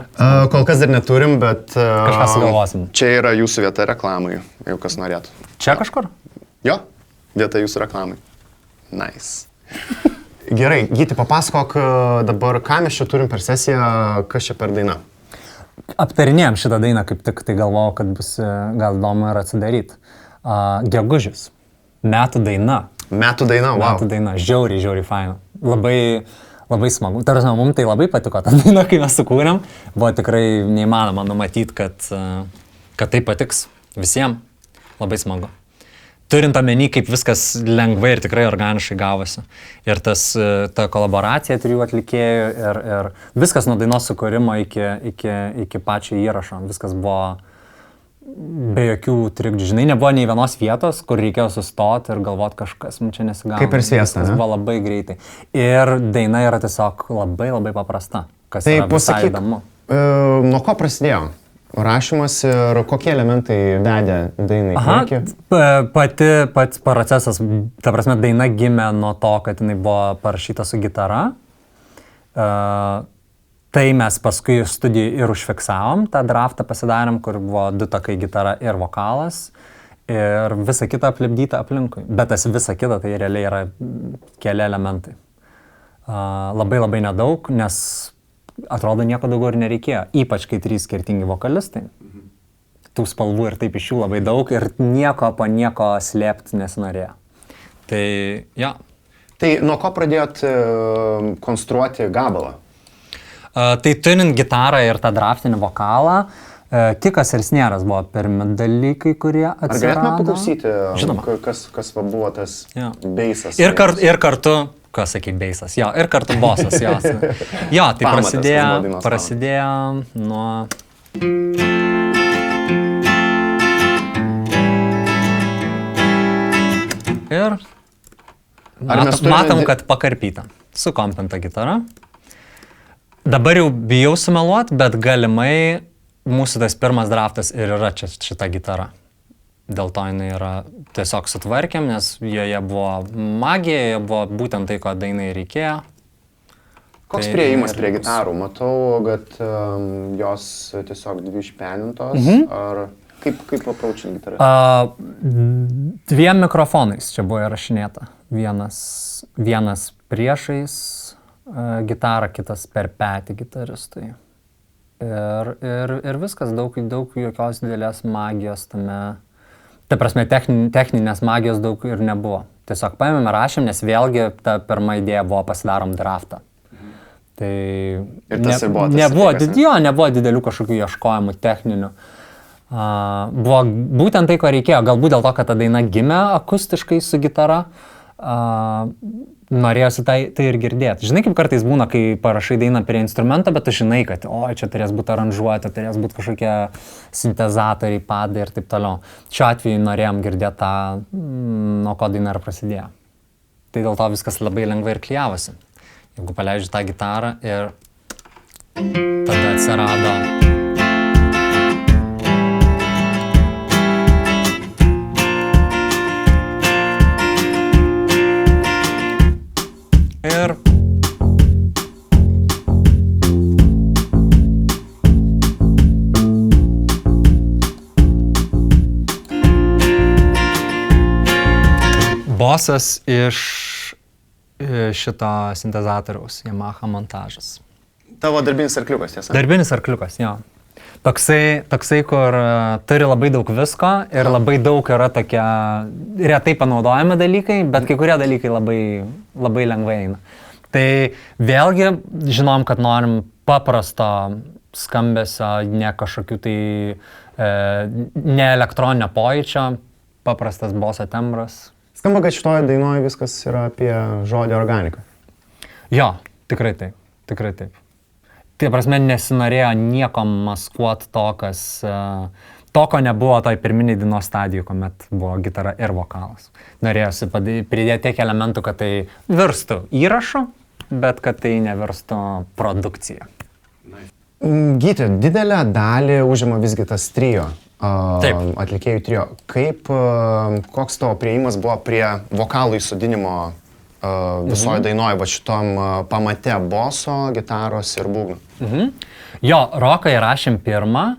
Kol kas dar neturim, bet... Kažką sugalvosim. Čia yra jūsų vieta reklamai, jeigu kas norėtų. Čia kažkur? Jo, vieta jūsų reklamai. Nice. Gerai, Gyti, papasakok dabar, ką mes čia turim per sesiją, kas čia per daina. Aptarinėjom šitą dainą, kaip tik tai galvojau, kad bus gal įdomu ir atsidaryti. Gegužis. Metų daina. Metų daina, wow. Metų daina, žiauriai faina. Labai smagu. Tarsi, mums tai labai patiko ta daina, kai mes sukūrėm. Buvo tikrai neįmanoma numatyti, kad tai patiks visiems. Labai smagu. Turint omeny, kaip viskas lengvai ir tikrai organiškai gavosi. Ir ta kolaboracija trijų atlikėjų ir viskas nuo dainos sukūrimo iki pačio įrašo. Viskas buvo be jokių trikdžių. Žinai, nebuvo nei vienos vietos, kur reikėjo sustoti ir galvoti kažkas, čia nesigavo. Kaip ir sviesta, ne? Buvo labai greitai. Ir daina yra tiesiog labai paprasta, kas yra visai įdomu. Nuo ko prasidėjo rašymas ir kokie elementai vedė dainai? Pats procesas, ta prasme, daina gimė nuo to, kad jinai buvo parašyta su gitara. Tai mes paskui studijai ir užfiksavom, tą draftą pasidarėm, kur buvo 2 takai gitara ir vokalas ir visa kita aplipdyta aplinkui. Bet tas visa kita tai realiai yra keli elementai. Labai nedaug, nes atrodo nieko daugiau ir nereikėjo, ypač kai 3 skirtingi vokalistai. Tų spalvų ir taip iš jų labai daug ir nieko po nieko slėpti nesinorėjo. Tai, ja. Tai nuo ko pradėjot konstruoti gabalą? Tai turint gitarą ir tą draftinį vokalą, kikas ir snieras buvo pirmi dalykai, kurie atsirado. Ar galėtume paklausyti, žinoma, kas buvo tas beisas? Ir kartu, kas sakė beisas, jo, ir kartu bosas, jo. Jo, tai prasidėjo nuo... Ir matom, kad pakarpyta, sukompinta gitara. Dabar jau bijau sumeluoti, bet galimai mūsų tas pirmas draftas ir yra čia šita gitara. Dėl to jinai yra tiesiog sutvarkėm, nes joje buvo magija, joje buvo būtent tai, ko dainai reikėjo. Koks priėjimas prie gitarų? Matau, kad jos tiesiog išpenintos, ar kaip approaching gitarą? 2 mikrofonais čia buvo įrašinėta. Vienas priešais gitarą, kitas per petį gitaristui. Ir viskas, daug jokios didelės magijos tame. Ta prasme, techninės magijos daug ir nebuvo. Tiesiog paėmėme, rašėm, nes vėlgi ta pirma idėja buvo pasidarom draftą. Tai ir tas ir buvo tas nebuvo didelių kažkokių ieškojimų techninių. Buvo būtent tai, ko reikėjo. Galbūt dėl to, kad ta daina gimė akustiškai su gitara, norėjosi tai ir girdėti. Žinai, kaip kartais būna, kai parašai dainą prie instrumento, bet tu žinai, kad čia turės būti aranžuoti, turės būti kažkokie sintezatoriai, padai ir taip toliau. Šiuo atveju norėjom girdėti tą, nuo ko daina ir prasidėjo. Tai dėl to viskas labai lengvai ir klijavosi. Jeigu paleidžiu tą gitarą ir tada atsirado... Ir bosas iš šito sintezatoriaus Yamaha montažas. Tavo darbinis arkliukas, tiesa? Darbinis arkliukas, jo. Toksai, kur turi labai daug visko ir labai daug yra tokie retai panaudojami dalykai, bet kai kurie dalykai labai lengvai eina. Tai vėlgi žinom, kad norim paprasto skambesio, ne kažkokių tai ne elektroninio pojūčio, paprastas boso tembras. Skamba, kad šitoje dainoje viskas yra apie žodį organiką. Jo, tikrai taip, tikrai taip. Tai prasme, nesinorėjo nieko maskuoti to, kas... To, ko nebuvo toj pirminiai dainos stadijų, kuomet buvo gitara ir vokalas. Norėjosi pridėti tiek elementų, kad tai virstų įrašu, bet kad tai nevirstų produkcija. Gyti, didelę dalį užima visgi tas trio, atlikėjų trio. Koks tavo priėjimas buvo prie vokalų įsodinimo visoje dainoje, va šitom pamate boso, gitaros ir būgnų? Jo, roką įrašėm pirmą.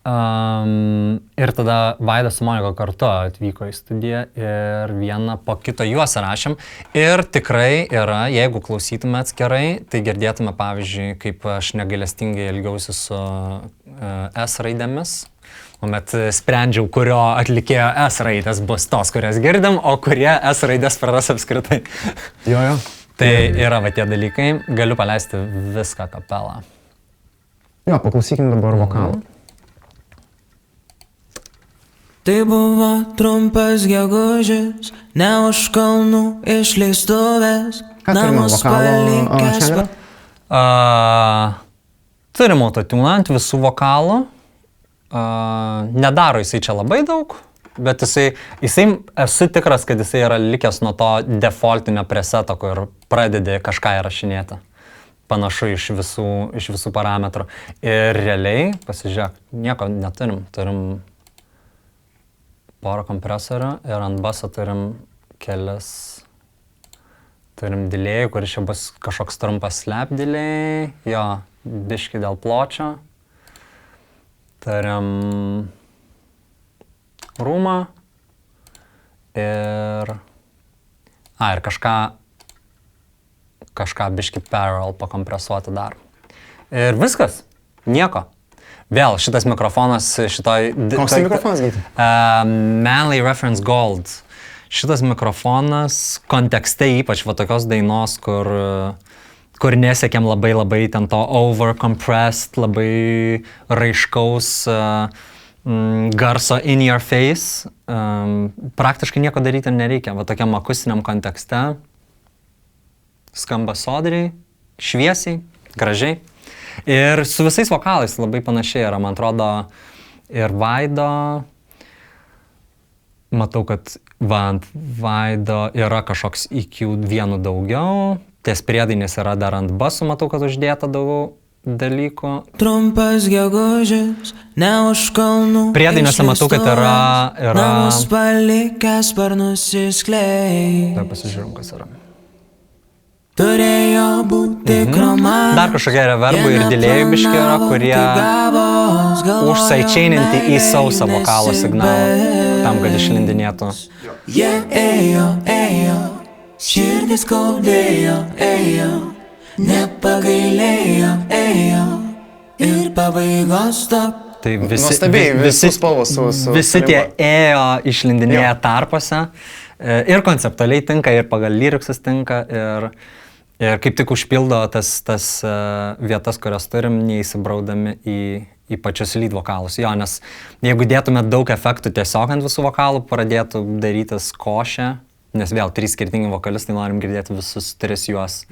Ir tada Vaidas su Monika kartu atvyko į studiją ir vieną po kito juos rašėm. Ir tikrai yra, jeigu klausytume atskirai, tai girdėtume, pavyzdžiui, kaip aš negailestingai elgiausi su S raidėmis. Tuomet sprendžiau, kurio atlikėjo S raidės bus tos, kurias girdim, o kurie S raidės praras apskritai. Jo. Tai yra va tie dalykai. Galiu paleisti viską kapelą. Jo, paklausykim dabar vokalą. Tai buvo trumpas gegužis, ne už kalnų išleistuvės. Ką turime vokalo šiandien? Turim autotuną ant visų vokalų. Nedaro jisai čia labai daug, bet jisai esu tikras, kad jisai yra likęs nuo to defaultinio preseto, kur pradedi kažką įrašinėti. Panašu iš visų parametrų. Ir realiai, pasižiūrėk, nieko neturim. Turim porą kompresorių ir ant baso turim kelis, turim delay, kuris čia bus kažkoks trumpas slap delay, jo, biški dėl pločio. Turim rūmą ir kažką biški parallel pakompresuoti dar. Ir viskas, nieko. Vėl šitas mikrofonas šitoj... Koks tai mikrofonas, Gyti? Manley Reference Gold. Šitas mikrofonas kontekste ypač va tokios dainos, kur nesiekėm labai ten to overcompressed, labai raiškaus garso in your face. Praktiškai nieko daryti nereikia. Va tokiam akustiniam kontekste skamba sodriai, šviesiai, gražiai. Ir su visais vokalais labai panašiai yra, man atrodo, ir Vaido, matau, kad ant Vaido yra kažkoks EQ vienu daugiau, ties priedainis yra dar ant basų, matau, kad uždėta daugiau dalykų. Trumpas gegužis, ne už kalnų. Priedainiuose matau, kad yra... Namus palikęs sparnus išskleis. Dar pasižiūrim, kas yra. Turėjo būti kromanas. Dar kažkokie reverbų ir delėjų biški yra, kurie užsaičeininti į sausą vokalo signalą, tam, kad išlindinėtų. Jie ėjo, širdis skaudėjo, nepagailėjo, ir pabaigos stop. Tai visi spalvos visi tie ėjo išlindinėję tarpuose. Ir konceptualiai tinka, ir pagal lyriksus tinka, ir kaip tik užpildo tas vietas, kurias turim, neįsibraudami į pačius lead vokalus. Jo, nes jeigu dėtume daug efektų tiesiog ant visų vokalų, pradėtų darytis košę, nes vėl 3 skirtingi vokalistai, norim girdėti visus 3 juos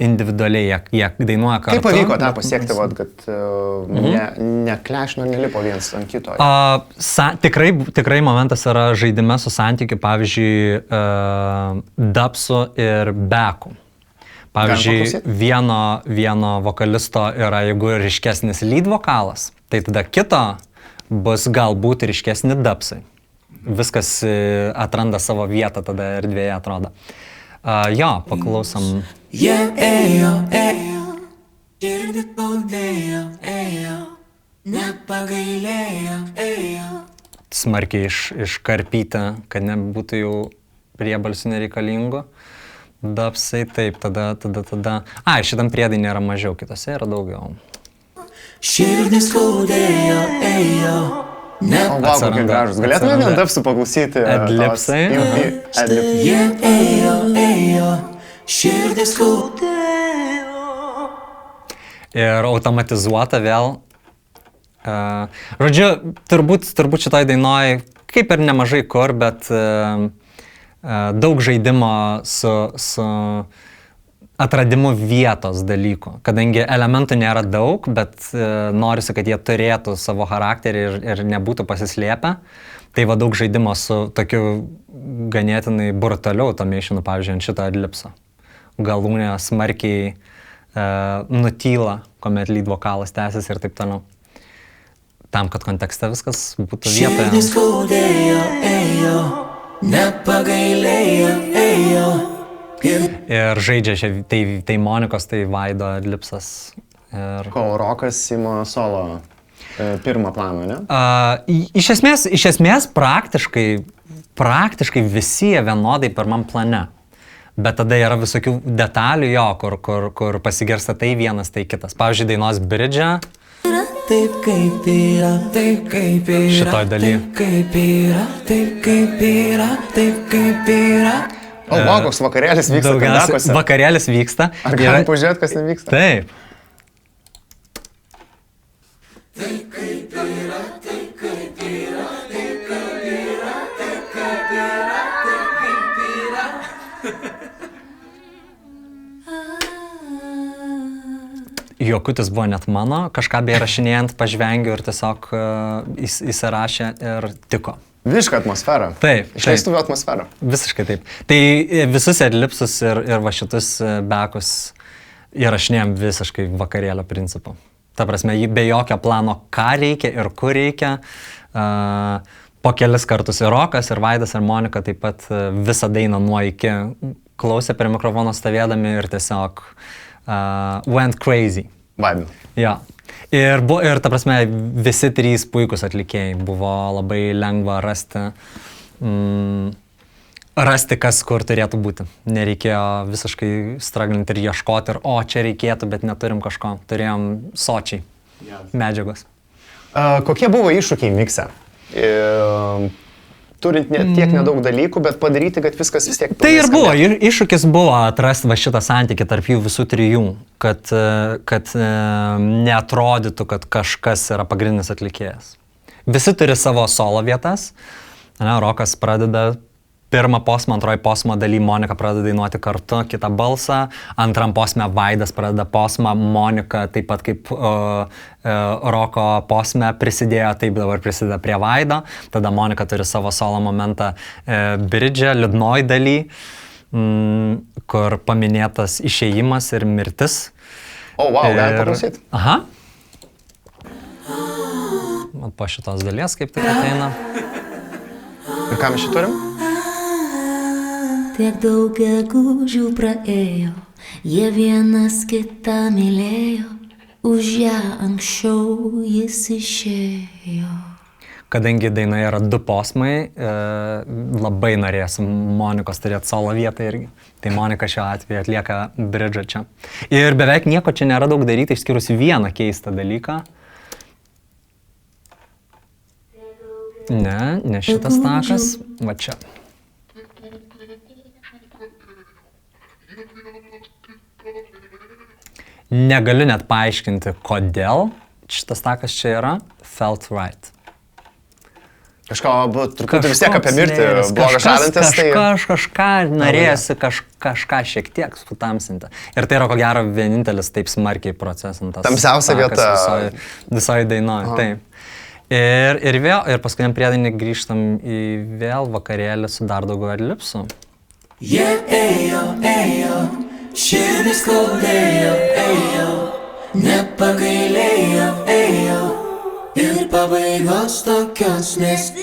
individualiai, jie dainuoja kartu. Kaip pavyko tą pasiekti, kad neklešino, nelipo vienas ant kito? Tikrai momentas yra žaidime su santykiu, pavyzdžiui, dubsu ir backu. Pavyzdžiui, vieno vokalisto yra, jeigu ryškesnis lead vokalas, tai tada kito bus galbūt ryškesni dubsai. Viskas atranda savo vietą, tada erdvėje atrodo. Jo, paklausom. Jie ėjo, širdis skaudėjo, nepagailėjo, Smarkiai iškarpyti, kad nebūtų jau priebalsių nereikalingų. Dubsai, taip, tada. Šitam priedainį yra mažiau, kitose yra daugiau. Širdis skaudėjo, O, wow, kokie gražus. Galėtume vien dubsų paklausyti? Adlipsai. Jie ėjo, širdis skaudėjo. ir automatizuota vėl. Žodžiu, turbūt šitoj dainoj, kaip ir nemažai kur, bet daug žaidimo su atradimu vietos dalykų. Kadangi elementų nėra daug, bet norisi, kad jie turėtų savo charakterį ir nebūtų pasislėpę. Tai va daug žaidimo su tokiu ganėtinai brutaliu automationu, pavyzdžiui, ant šito adlipso. Galūnė smarkiai nutyla, kuomet lead vokalas tęsis ir taip toliau. Tam, kad kontekste viskas būtų vietoje. Širdis skaudėjo, ėjo, nepagailėjo, ėjo. Ir žaidžia tai Monikos, tai Vaido adlipsas. Kol Rokas ima solo pirmą planą, ne? Iš esmės praktiškai visi jie vienodai pirmam plane. Bet tada yra visokių detalių jo, kur pasigirsta tai vienas, tai kitas. Pavyzdžiui, dainos Bridge. Taip kaip yra, taip kaip yra. Šitoj daly. Taip kaip yra, taip kaip yra, taip kaip yra. O, wow, koks vakarėlis vyksta Kandakose. Vakarėlis vyksta. Ar galim pažiūrėti, kas nevyksta? Taip. Jokutis buvo net mano, kažką beirašinėjant pažvengiu ir tiesiog įsirašė ir tiko. Visiška atmosfera. Taip. Išleistuvių atmosfera. Visiškai taip. Tai visus adlipsus ir va šitus bekus įrašinėjom visiškai vakarėlio principu. Ta prasme, be jokio plano, ką reikia ir kur reikia. Po kelis kartus ir Rokas, ir Vaidas, ir Monika taip pat visą dainą nuo iki klausė prie mikrofono stovėdami ir tiesiog went crazy. Vaidinu. Jo. Ir ta prasme, visi trys puikus atlikėjai. Buvo labai lengva rasti, kas kur turėtų būti. Nereikėjo visiškai straglinti ir ieškoti, čia reikėtų, bet neturim kažko. Turėjom sočiai medžiagos. Kokie buvo iššūkiai mikse? Turint tiek nedaug dalykų, bet padaryti, kad viskas vis tiek... Tai ir buvo, iššūkis buvo atrasti va šitą santykį tarp jų visų trijų, kad neatrodytų, kad kažkas yra pagrindinis atlikėjas. Visi turi savo solo vietas. Rokas pradeda pirmą posmą, antroji posmo daly Monika pradeda dainuoti kartu, kitą balsą, antram posme Vaidas pradeda posmą, Monika taip pat kaip Roko posme prisidėjo, taip dabar prisideda prie Vaido, tada Monika turi savo solo momentą Bridge, liūdnoj daly, kur paminėtas išėjimas ir mirtis. O, wow, galim paklausyti. Aha. Po šitos dalies kaip tik ateina. Ir ką mes šį turim? Tiek daug gegužių praėjo, jie vienas kitą mylėjo, už ją anksčiau jis išėjo. Kadangi dainoje yra 2 posmai, labai norėsim Monikos turėti solo vietą irgi. Tai Monika šiuo atveju atlieka bridžą čia. Ir beveik nieko čia nėra daug daryti, išskyrus vieną keistą dalyką. Ne šitas takas, va čia. Negaliu net paaiškinti, kodėl šitas takas čia yra felt right. Truputį vis tiek apie mirtį blogą žalintis. Kažką norėjosi kažką šiek tiek sutamsinti. Ir tai yra ko gero vienintelis taip smarkiai procesintas. Tamsiausia vieta. Visoje dainoje, taip. Ir paskutiniam priedainį grįžtam į vėl vakarėlį su dar daugiau adlipsų. Jie ėjo, širdis skaudėjo, ėjo, nepagailėjo, ėjo, ir pabaigos tokios, nes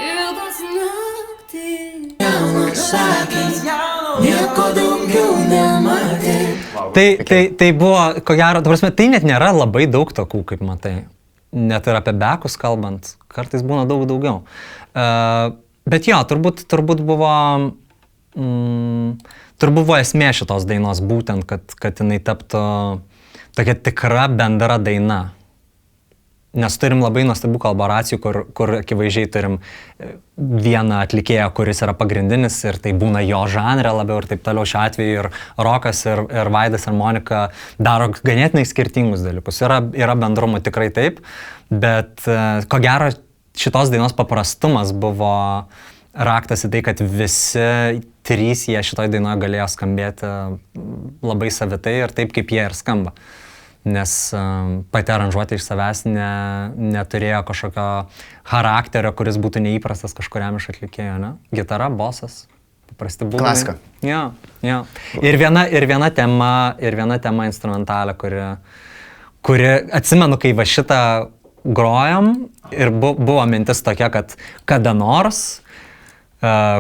ilgas naktį, jaunas sakys, nieko daugiau nematė. Tai buvo, ko gero, tai net nėra labai daug takų, kaip matai. Net ir apie bekus kalbant, kartais būna daug daugiau. Bet jo, turbūt buvo esmė šitos dainos būtent, kad jinai taptų tokia tikra bendra daina. nes turim labai nuostabių kolaboracijų, kur akivaizdžiai turim vieną atlikėją, kuris yra pagrindinis ir tai būna jo žanre labiau ir taip toliau. Šiuo atveju ir Rokas, ir Vaidas, ir Monika daro ganėtinai skirtingus dalykus. Yra bendrumų tikrai taip, bet ko gero šitos dainos paprastumas buvo raktas į tai, kad visi trys jie šitoj dainoje galėjo skambėti labai savitai ir taip, kaip jie ir skamba. Nes pati aranžuotė iš savęs neturėjo kažkokio charakterio, kuris būtų neįprastas kažkuriam iš atlikėjų, ne? Gitara, bosas, paprasti būdai. Klasika. Jo. Ir viena tema instrumentalė, kuri atsimenu, kai va šitą grojam ir buvo mintis tokia, kad kada nors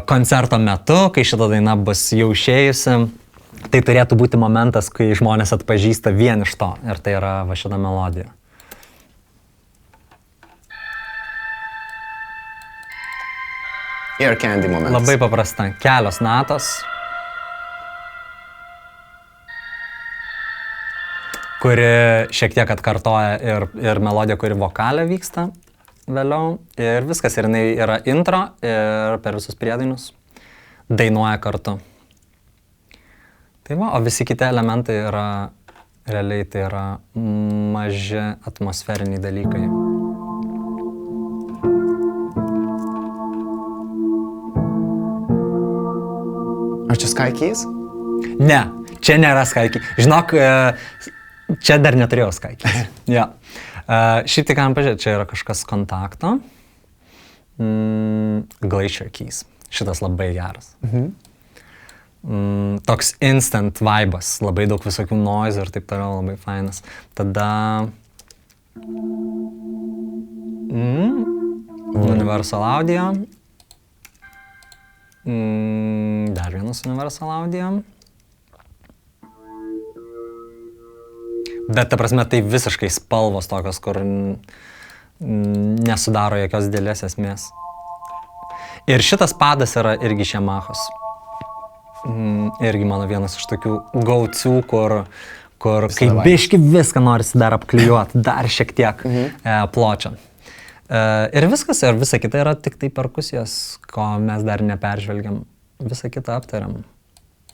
koncerto metu, kai šita daina bus jau išėjusi, tai turėtų būti momentas, kai žmonės atpažįsta vien iš to. Ir tai yra va šita melodija. Ear Candy momentas. Labai paprasta. Kelios natos, kuri šiek tiek atkartoja ir melodija, kuri vokalė vyksta vėliau. Ir viskas. Ir jinai yra intro ir per visus priedainius dainuoja kartu. Tai va, o visi kiti elementai yra, realiai tai yra maži atmosferiniai dalykai. Ar čia Sky Keys? Ne, čia nėra Sky Keys. Žinok, čia dar neturėjau Sky Keys. Ja. Šiaip tik galim pažiūrėti, čia yra kažkas kontakto. Glacier Keys. Šitas labai geras. Toks instant vibas, labai daug visokių noise ir taip toliau, labai fainas. Tada Universal Audio. Dar vienas Universal Audio. Bet ta prasme tai visiškai spalvos tokios, kur nesudaro jokios didelės esmės. Ir šitas padas yra irgi Yamahos. Irgi mano vienas iš tokių go-to, kur kai biški viską norisi dar apklijuoti, dar šiek tiek pločio. Ir viskas, ir visa kita yra tik tai perkusijos, ko mes dar neperžvelgiam. Visą kitą aptariam.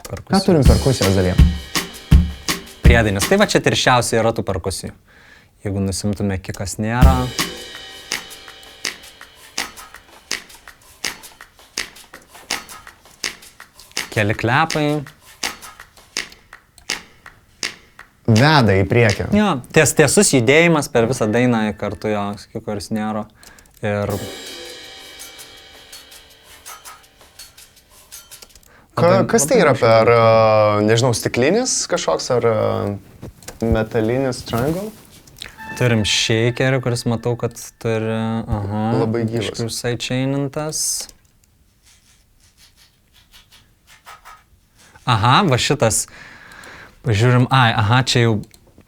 Ką turim perkusijos dalyje? Priedainis. Tai va čia tirščiausiai yra tų perkusijų. Jeigu nusimtume, kikas nėra. Keli klepai. Veda į priekį. Jo, tiesus judėjimas per visą dainą kartu jo, kuris nėra. Ir... Kas tai yra per, nežinau, stiklinis kažkoks ar metalinis triangle? Turim shakerį, kuris matau, kad turi... Labai gyvas. Visai čainintas. Aha, va šitas, pažiūrim, čia jau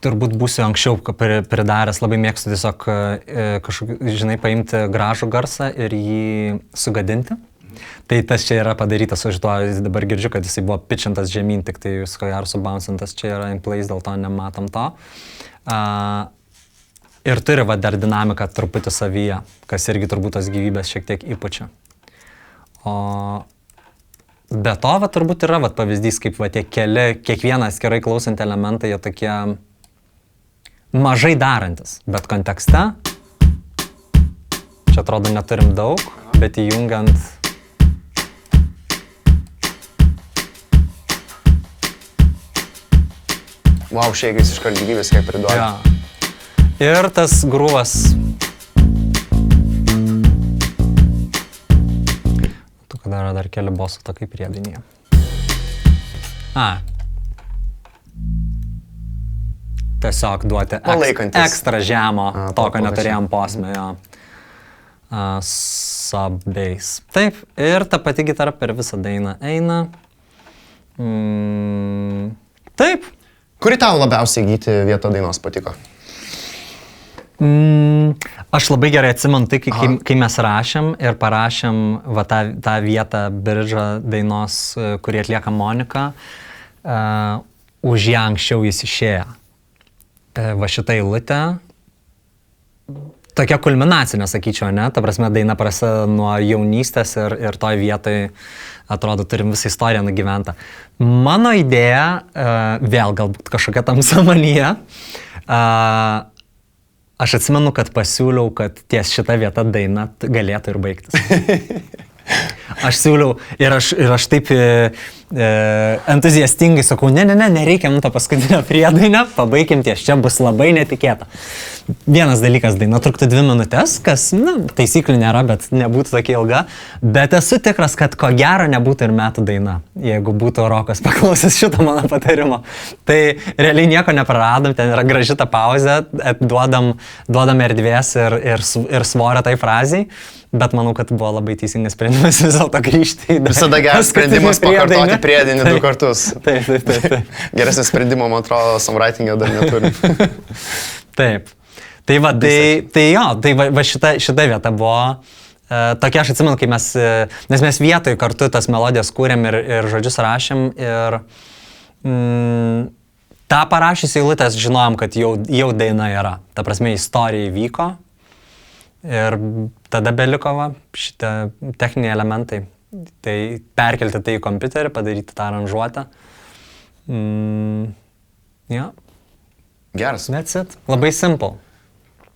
turbūt būsiu anksčiau pridaręs, labai mėgstu tiesiog kažkokį, žinai, paimti gražų garsą ir jį sugadinti. Tai tas čia yra padarytas, aš to dabar girdžiu, kad jisai buvo pitchintas žemyn, tik tai jis ko gero subouncintas, čia yra in place, dėl to nematom to. Ir turi va dar dinamiką truputį savyje, kas irgi turbūt tos gyvybės šiek tiek įpučia. Be to, va, turbūt yra va, pavyzdys, kaip va, tie kiekvieną atskirai klausantį elementą, jie tokie mažai darantis, bet kontekste, čia atrodo neturim daug, bet įjungiant Wow, šeigais iš gyvybės kaip priduoja. Ja. Ir tas grūvas. Tu, kad yra dar keli bosų takai priedainyje. Tiesiog duoti ekstra žemo, to, ko neturėjom posme, jo. Sub-bass. Taip, ir ta pati gitara per visą dainą eina. Taip. Kuri tau labiausiai įgyti vietą dainos patiko? Aš labai gerai atsimenu tai, kai mes rašėm ir parašėm va, tą vietą biržą dainos, kurį atlieka Monika, už ją anksčiau jis išėjo. Va šitą eilutę tokia kulminacinė, sakyčiau, ne? Ta prasme, daina prasideda nuo jaunystės ir toj vietoj, atrodo, turim visą istoriją nugyventą. Mano idėja, vėl galbūt kažkokia tamsa manyje, aš atsimenu, kad pasiūliau, kad ties šita vieta daina galėtų ir baigtis. Aš siūliau ir aš taip entuziastingai sakau, nereikia mums to paskutinio priedainio, pabaikim ties, čia bus labai netikėta. Vienas dalykas, daina truktų 2 minutės, kas, taisyklių nėra, bet nebūtų tokia ilga, bet esu tikras, kad ko gero nebūtų ir metų daina, jeigu būtų Rokas paklausęs šito mano patarimo. Tai realiai nieko nepraradom, ten yra graži ta pauzė, duodam erdvės ir svorio tai frazei. Bet manau, kad buvo labai teisingas sprendimas vis dėlto grįžti į... Visada geras sprendimas pakartoti priedainį 2 kartus. Taip. Geresnio sprendimo, man atrodo, songwriting'e dar neturi. Taip. Tai va šita vieta buvo tokia, aš atsimenu, kai nes mes vietoj kartu tas melodijas kūrėm ir žodžius rašėm ir tą parašys eilutės žinojom, kad jau daina yra. Ta prasme, istorija įvyko. Ir tada beliko šitie techniniai elementai. Tai perkelti tai į kompiuterį, padaryti tą aranžuotę. Ja. Geras. That's it. Labai simple.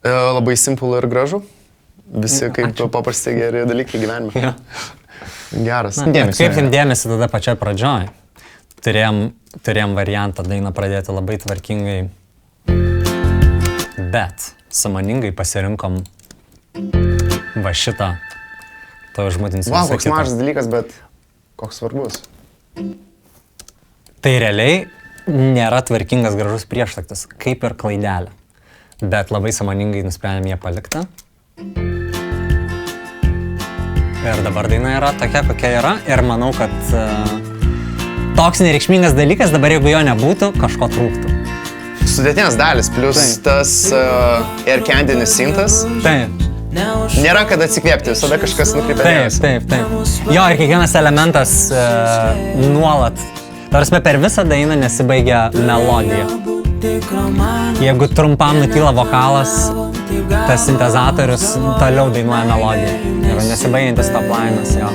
Labai simple ir gražu. Visi kaip paprastai geri dalykai gyvenime. Ja. Geras. Kaip dėmesį tada pačioj pradžioj. Turėjom variantą dainą pradėti labai tvarkingai. Bet sąmoningai pasirinkom va šitą, to užmutinsiu visą kitą. Koks mažas dalykas, bet koks svarbus. Tai realiai nėra tvarkingas gražus prieštaktis, kaip ir klaidelė. Bet labai sąmoningai nusprendėm ją palikti. Ir dabar daina yra tokia, kokia yra. Ir manau, kad toks nereikšmingas dalykas, dabar jeigu jo nebūtų, kažko trūktų. Sudėtinės dalis, plus tas Air Candy'nis sintas. Taip. Nėra kad atsikvėpti, visada kažkas nukreipia dėmesį. Taip. Jo, ir kiekvienas elementas nuolat. Tarsi per visą dainą nesibaigia melodija. Jeigu trumpam nutyla vokalas, tas sintezatorius toliau dainuoja melodiją. Ir nesibaigiantis top line'as, jo.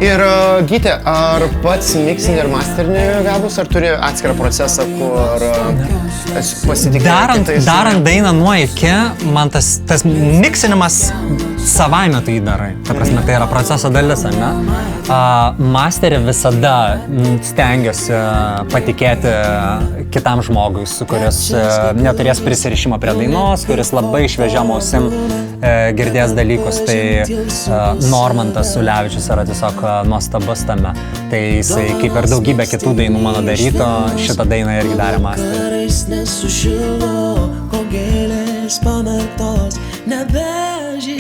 Ir Gytė, ar pats mixing ir masterinį gabus, ar turi atskirą procesą, kur pasitikėjai? Darant dainą nuo iki, man tas mixinimas savaime tai darai. Ta prasme, tai yra proceso dalis, ne? Masterį visada stengiuosi patikėti kitam žmogui, kuris neturės prisirišimo prie dainos, kuris labai šviežiam ausim girdės dalykus. Tai Normantas Ulevičius yra tiesiog nuostabus tame. Tai jisai kaip ir daugybė kitų dainų mano daryto, šitą dainą irgi darė masterį.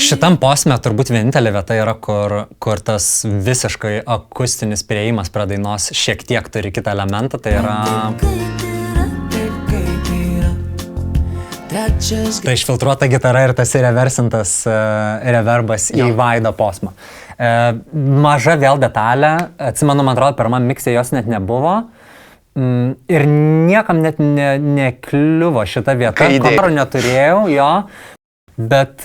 Šitam posme turbūt vienintelė vieta yra, kur tas visiškai akustinis priėjimas prie dainos šiek tiek turi kitą elementą, tai yra... Tai išfiltruota gitara ir tas reversintas reverbas į Vaido posmą. Maža vėl detalė, atsimenu, man atrodo, pirmam miksė jos net nebuvo ir niekam net nekliuvo šita vieta. Karo neturėjau, jo, bet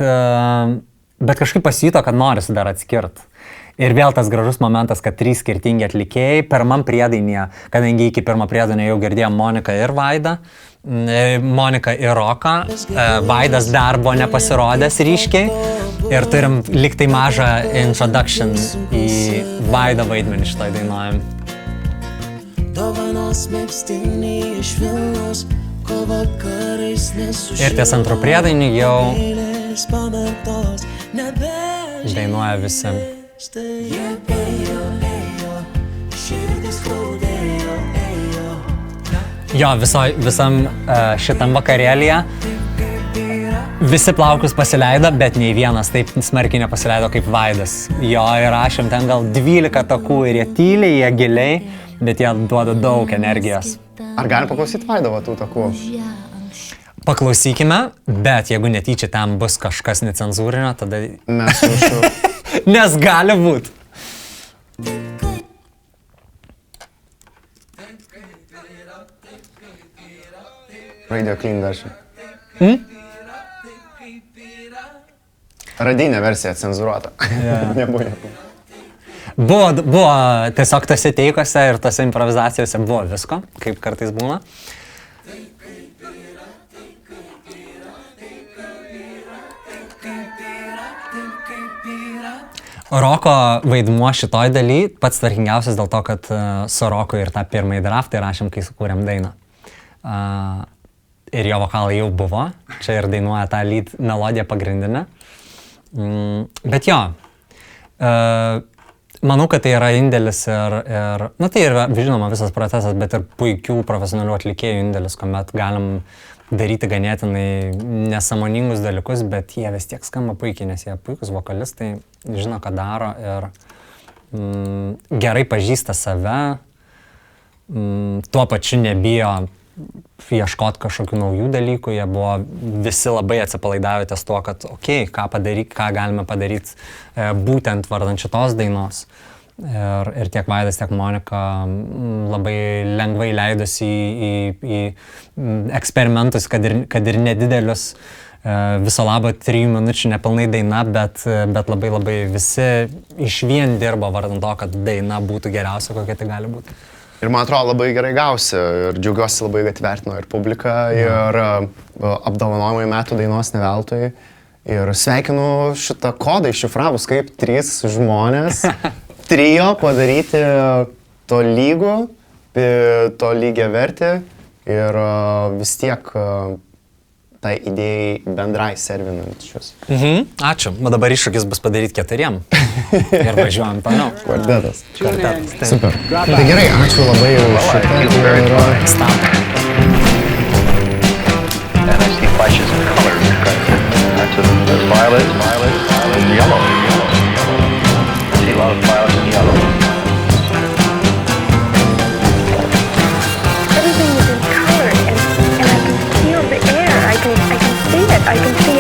kažkaip pasijuto, kad norisi dar atskirt. Ir vėl tas gražus momentas, kad 3 skirtingi atlikėjai pirmam priedainyje, kadangi iki pirmo priedainio jau girdėjom Moniką ir Vaidą, Monika ir Roką, Vaidas dar buvo nepasirodęs ryškiai ir turim liktai mažą introduction į Vaidą vaidmenį šitoj dainojim. Ir ties antro priedainį jau dainuoja visi. Jo, visam šitam vakarėlyje visi plaukus pasileido, bet nei vienas taip smarkiai nepasileido kaip Vaidas. Jo, ir rašėm ten gal 12 takų ir jie tyliai, jie giliai, bet jie duoda daug energijos. Ar galim paklausyti Vaido tų takų? Paklausykime, bet jeigu netyčia ten bus kažkas necenzūrinio, tada... Mes užšu. Nes gali būt. Radio Clean version. Radinė versija cenzuruota. Nebuvo. Buvo tiesiog tose teikose ir tose improvizacijose buvo visko, kaip kartais būna. Roko vaidmuo šitoj daly pats tvarkingiausias dėl to, kad su Roku ir tą pirmąjį draftą rašėm, kai sukūrėm dainą. Ir jo vokalai jau buvo, čia ir dainuoja tą lead melodiją pagrindinę. Bet jo, manau, kad tai yra indėlis ir tai yra, žinoma, visas procesas, bet ir puikių profesionalių atlikėjų indėlis, kuomet galim daryti ganėtinai nesąmoningus dalykus, bet jie vis tiek skamba puikiai, nes jie puikus vokalistai, žino, ką daro ir gerai pažįsta save, tuo pačiu nebijo ieškoti kažkokių naujų dalykų, jie buvo visi labai atsipalaidavę ties tuo, kad ką galime padaryti būtent vardant šitos dainos. Ir tiek Vaidas, tiek Monika labai lengvai leidosi į eksperimentus, kad ir nedidelius, viso labo 3 minučių nepilnai daina, bet labai labai visi išvien dirbo vardant to, kad daina būtų geriausia, kokia tai gali būti. Ir man atrodo labai gerai gausi ir džiaugiuosi labai, kad vertino ir publika, ir apdovanojimai metų dainos ne veltui. Ir sveikinu šitą kodą iššifravus, kaip 3 žmonės, trio padaryti to lygią vertę ir vis tiek tai idėjai bendrai servinančius. Ačiū. O dabar iššūkis bus padaryti 4. Ir važiuojam toliau. Kvartetas. Kvartetas. Super. Tai gerai, ačiū labai už šitą. And I see flashes of colors. There's violet, and yellow. I see a lot of violet and yellow. Everything is in color, and I can feel the air. I can see it. I can see